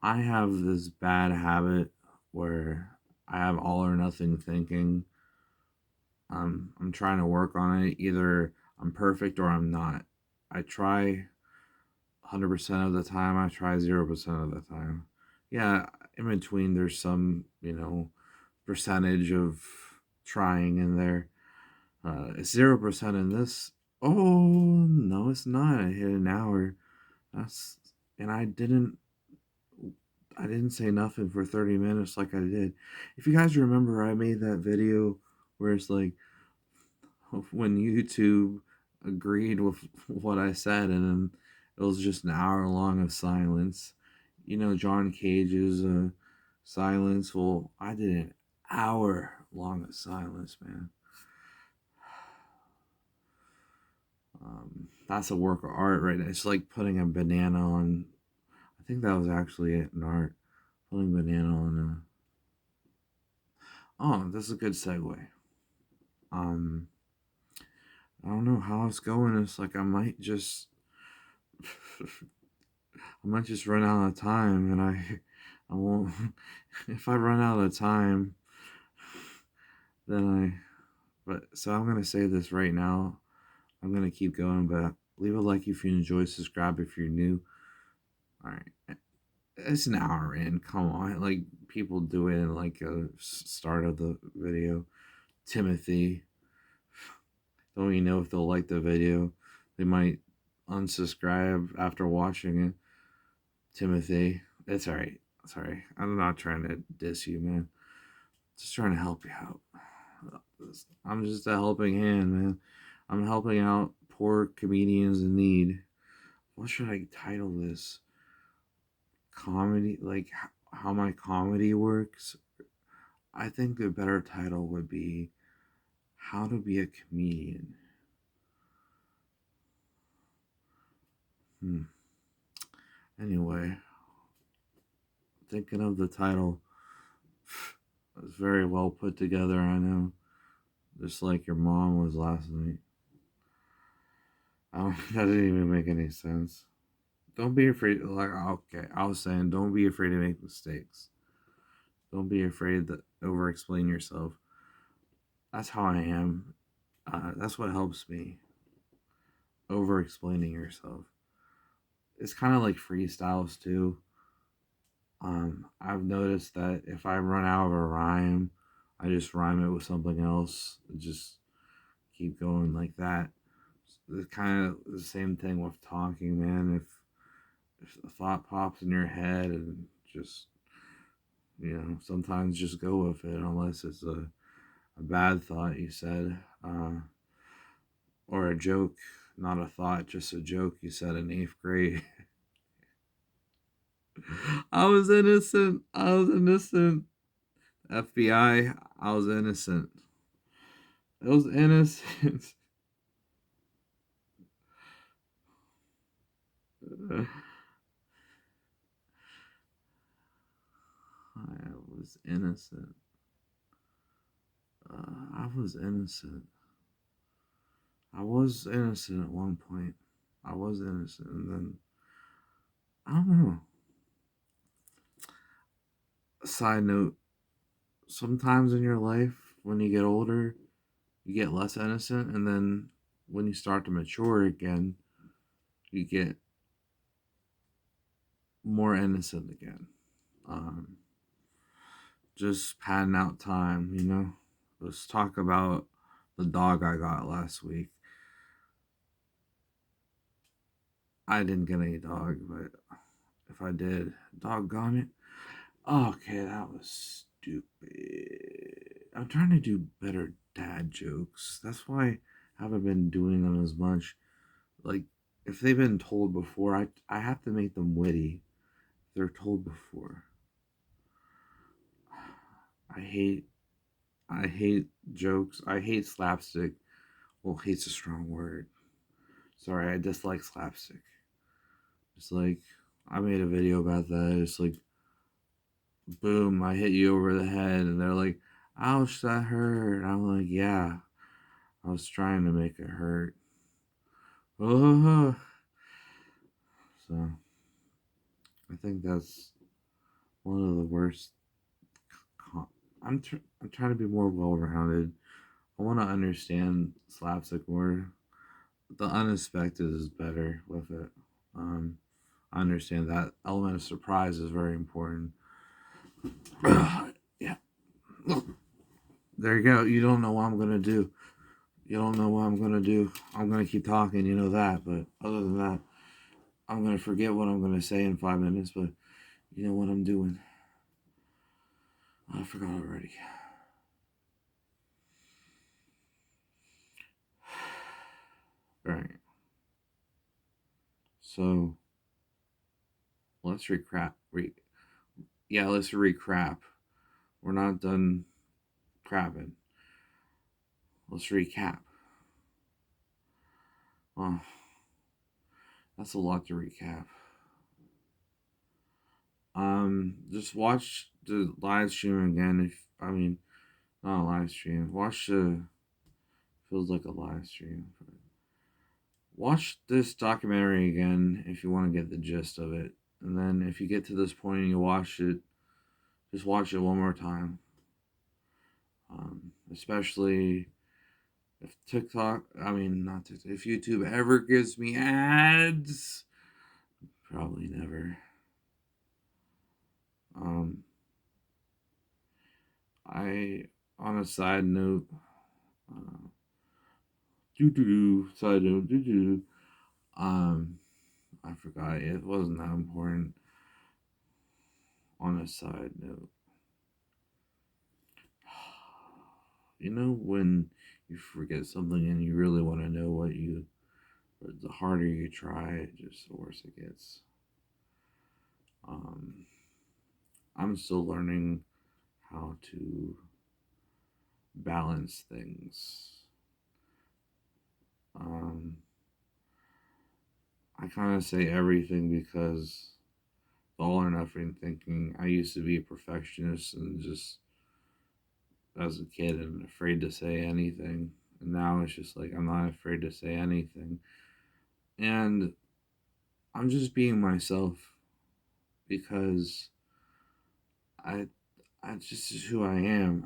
Speaker 1: I have this bad habit where I have all or nothing thinking. I'm trying to work on it. Either I'm perfect or I'm not. I try 100% of the time. I try 0% of the time. Yeah, in between there's some, percentage of trying in there. It's 0% in this. Oh no, it's not. I hit an hour. That's and I didn't say nothing for 30 minutes like I did. If you guys remember, I made that video where it's like when YouTube agreed with what I said, and then it was just an hour long of silence. You know, John Cage's silence. Well, I did an hour long of silence, man. That's a work of art right now. It's like putting a banana on. I think that was actually an art. Putting banana on a. Oh, this is a good segue. Um, I don't know how it's going. It's like I might just, I might just run out of time, and I won't. If I run out of time, then But so I'm gonna say this right now. I'm gonna keep going, but leave a like if you enjoy. Subscribe if you're new. All right, it's an hour in. Come on, like people do it in like a start of the video. Timothy, don't even know if they'll like the video. They might unsubscribe after watching it. Timothy, it's all right. Sorry, I'm not trying to diss you, man. Just trying to help you out. I'm just a helping hand, man. I'm helping out poor comedians in need. What should I title this? Comedy, like how my comedy works? I think the better title would be How to Be a Comedian. Anyway, thinking of the title. It was very well put together, I know. Just like your mom was last night. That didn't even make any sense. Don't be afraid. Like, okay, I was saying, don't be afraid to make mistakes. Don't be afraid to over explain yourself. That's how I am. That's what helps me. Over explaining yourself. It's kind of like freestyles too. I've noticed that if I run out of a rhyme, I just rhyme it with something else. Just keep going like that. It's kind of the same thing with talking, man. If a thought pops in your head and just sometimes just go with it unless it's a bad thought you said, or a joke, not a thought, just a joke you said in 8th grade. I was innocent. I was innocent. FBI, I was innocent. It was innocent. I was innocent. I was innocent. I was innocent at one point. I was innocent, and then I don't know. Side note: sometimes in your life, when you get older, you get less innocent, and then when you start to mature again, you get more innocent again. Um, just padding out time, you know. Let's talk about the dog I got last week. I didn't get any dog, but if I did, doggone it. Okay, that was stupid. I'm trying to do better dad jokes. That's why I haven't been doing them as much. Like, if they've been told before, I have to make them witty. If they're told before. I hate I hate jokes. I hate slapstick. Well, hate's a strong word. Sorry, I dislike slapstick. It's like I made a video about that. It's like boom, I hit you over the head, and they're like, ouch, that hurt. I'm like, yeah, I was trying to make it hurt. Oh, so I think that's one of the worst. I'm trying to be more well rounded. I want to understand slapstick more. The unexpected is better with it. Um, I understand that element of surprise is very important. Yeah. There you go. You don't know what I'm gonna do. You don't know what I'm gonna do. I'm gonna keep talking, you know that. But other than that, I'm gonna forget what I'm gonna say in 5 minutes. But you know what I'm doing. I forgot already. Alright. So let's recap. Let's recap. We're not done crapping. Let's recap. Oh, that's a lot to recap. Just watch the live stream again. If I mean, not a live stream. Watch the feels like a live stream. Watch this documentary again if you want to get the gist of it. And then if you get to this point and you watch it, just watch it one more time. Especially if TikTok, I mean, not TikTok, if YouTube ever gives me ads, probably never. Um, on a side note, uh, side note, I forgot, it wasn't that important. On a side note, you know when you forget something and you really want to know but the harder you try, just the worse it gets. Um, I'm still learning how to balance things. Um, I kind of say everything because the all or nothing thinking. I used to be a perfectionist and just as a kid and afraid to say anything. And now it's just like I'm not afraid to say anything. And I'm just being myself because I I just is who I am.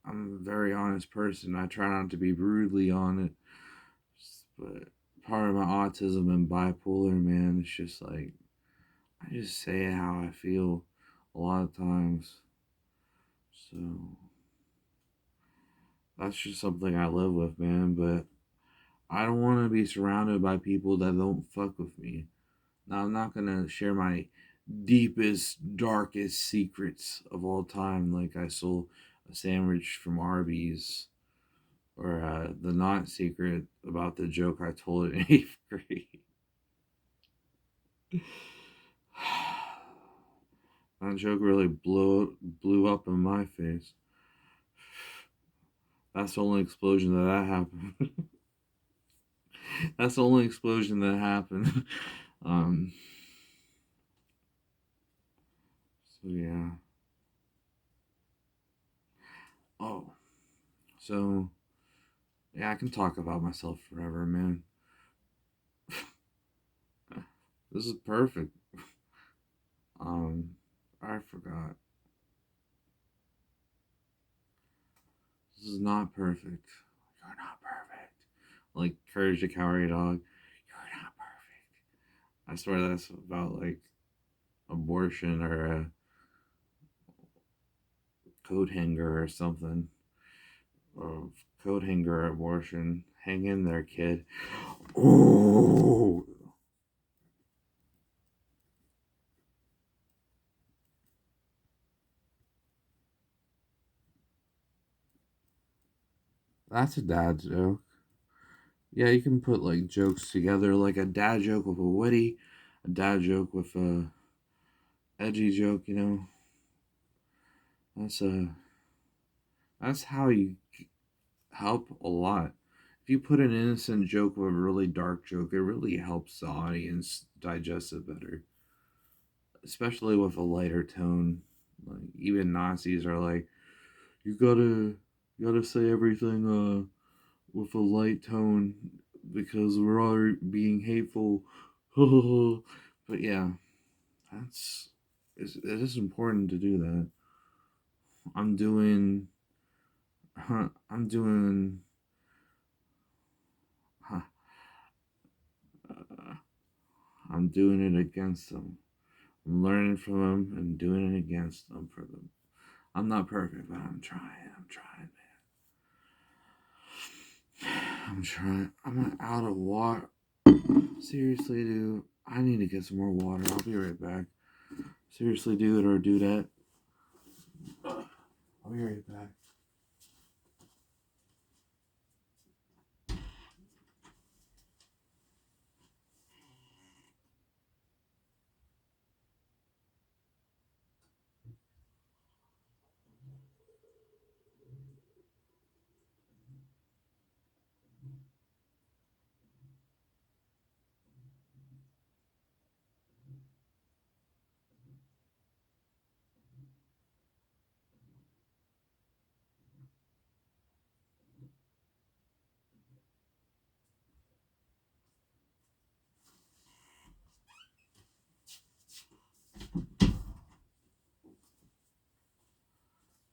Speaker 1: I'm a very honest person. I try not to be brutally honest, but part of my autism and bipolar, man, it's just like I just say how I feel a lot of times. So that's just something I live with, man. But I don't want to be surrounded by people that don't fuck with me. Now, I'm not gonna share my deepest, darkest secrets of all time, like I stole a sandwich from Arby's, or the not secret about the joke I told in 8th grade. That joke really blew up in my face. That's the only explosion that happened. That's the only explosion that happened. um. So yeah. Oh. So yeah, I can talk about myself forever, man. This is perfect. I forgot. This is not perfect. You're not perfect. Like Courage the Cowardly Dog. You're not perfect. I swear that's about like abortion or a coat hanger or something. Or coat hanger abortion. Hang in there, kid. Ooh. That's a dad joke. Yeah, you can put like jokes together, like a dad joke with a witty, a dad joke with a edgy joke. That's a that's how you help a lot. If you put an innocent joke with a really dark joke, it really helps the audience digest it better, especially with a lighter tone. Like even Nazis are like, you gotta say everything with a light tone because we're all being hateful. But yeah, that's it is important to do that. I'm doing, I'm doing, huh, uh, I'm doing it against them. I'm learning from them and doing it against them for them. I'm not perfect, but I'm trying. I'm trying, I'm out of water. Seriously, dude. I need to get some more water. I'll be right back. Seriously, dude, or do that. I'll be right back.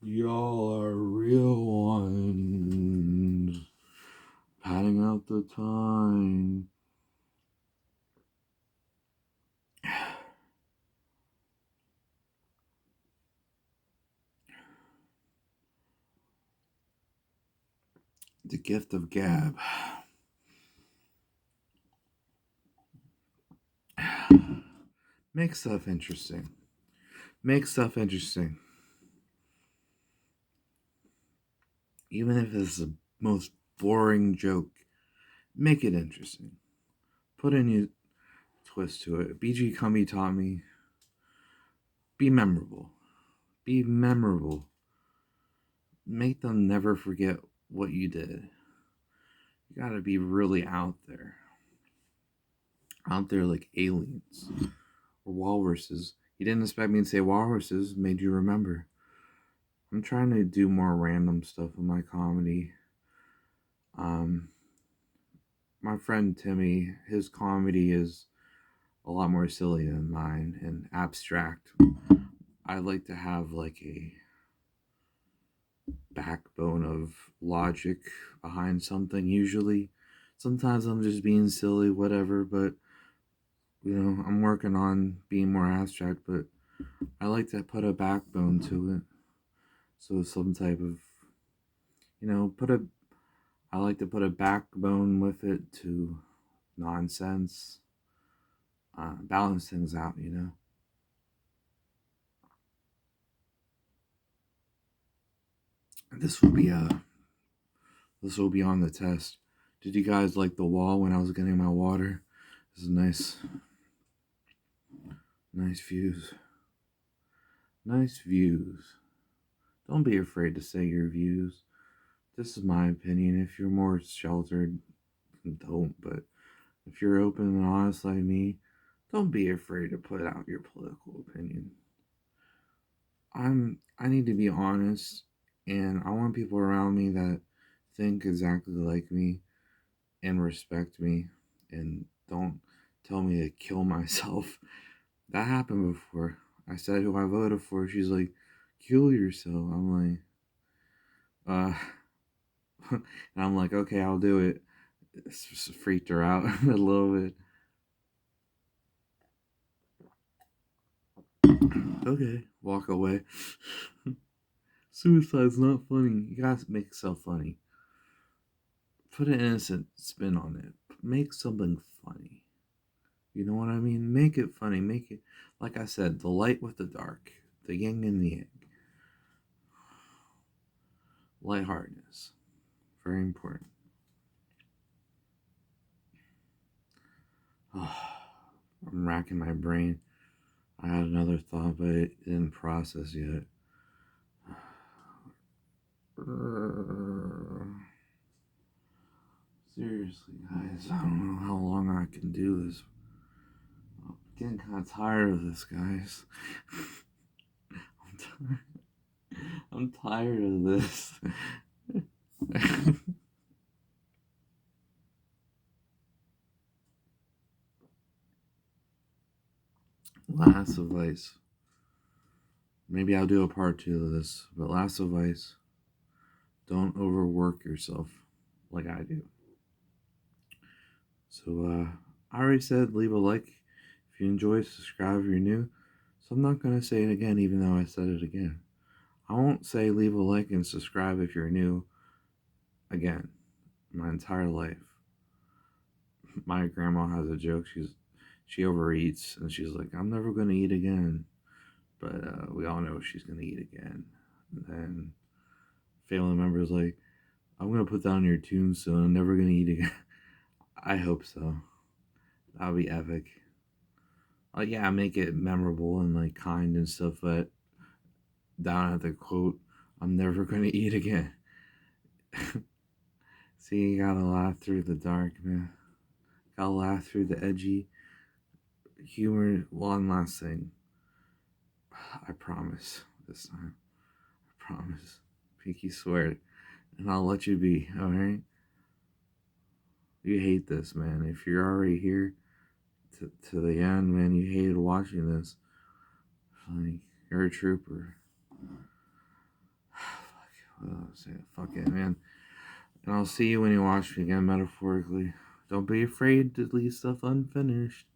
Speaker 1: Y'all are real ones. Padding out the time. The gift of gab. Make stuff interesting. Make stuff interesting. Even if it's the most boring joke, make it interesting. Put a new twist to it. BG Cumby taught me, be memorable. Be memorable. Make them never forget what you did. You gotta be really out there. Out there like aliens or walruses. You didn't expect me to say walruses, made you remember. I'm trying to do more random stuff in my comedy. My friend Timmy, his comedy is a lot more silly than mine and abstract. I like to have like a backbone of logic behind something usually. Sometimes I'm just being silly, whatever, but I'm working on being more abstract, but I like to put a backbone to it. So some type of put a I like to put a backbone with it to nonsense. Balance things out. This will be this will be on the test. Did you guys like the wall when I was getting my water? This is nice views. Nice views. Don't be afraid to say your views. This is my opinion. If you're more sheltered, don't. But if you're open and honest like me, don't be afraid to put out your political opinion. I need to be honest, and I want people around me that think exactly like me and respect me and don't tell me to kill myself. That happened before. I said who I voted for. She's like, kill yourself. I'm like, and I'm like, okay, I'll do it. It's just freaked her out a little bit. Okay, walk away. Suicide's not funny. You gotta make yourself funny. Put an innocent spin on it. Make something funny. You know what I mean? Make it funny. Make it, like I said, the light with the dark, the yin and the yang. Lightheartedness. Very important. Oh, I'm racking my brain. I had another thought, but it didn't process yet. Seriously, guys, I don't know how long I can do this. I'm getting kind of tired of this, guys. I'm tired of this. Last advice. Maybe I'll do a part 2 of this, but last advice, don't overwork yourself like I do. So, I already said leave a like if you enjoy, subscribe if you're new. So I'm not going to say it again, even though I said it again. I won't say leave a like and subscribe if you're new again. my entire life. My grandma has a joke. She overeats, and she's like, "I'm never gonna eat again." But we all know she's gonna eat again. And then family members like, "I'm gonna put that on your tombstone. I'm never gonna eat again." I hope so. That would be epic. Yeah, make it memorable and like kind and stuff, but down at the quote, "I'm never gonna eat again." See, you gotta laugh through the dark, man. Gotta laugh through the edgy humor. One last thing. I promise this time. I promise. Pinky swear. And I'll let you be, alright? You hate this, man. If you're already here to the end, man, you hated watching this. Like, you're a trooper. Fuck it, man. And I'll see you when you watch me again, metaphorically. Don't be afraid to leave stuff unfinished.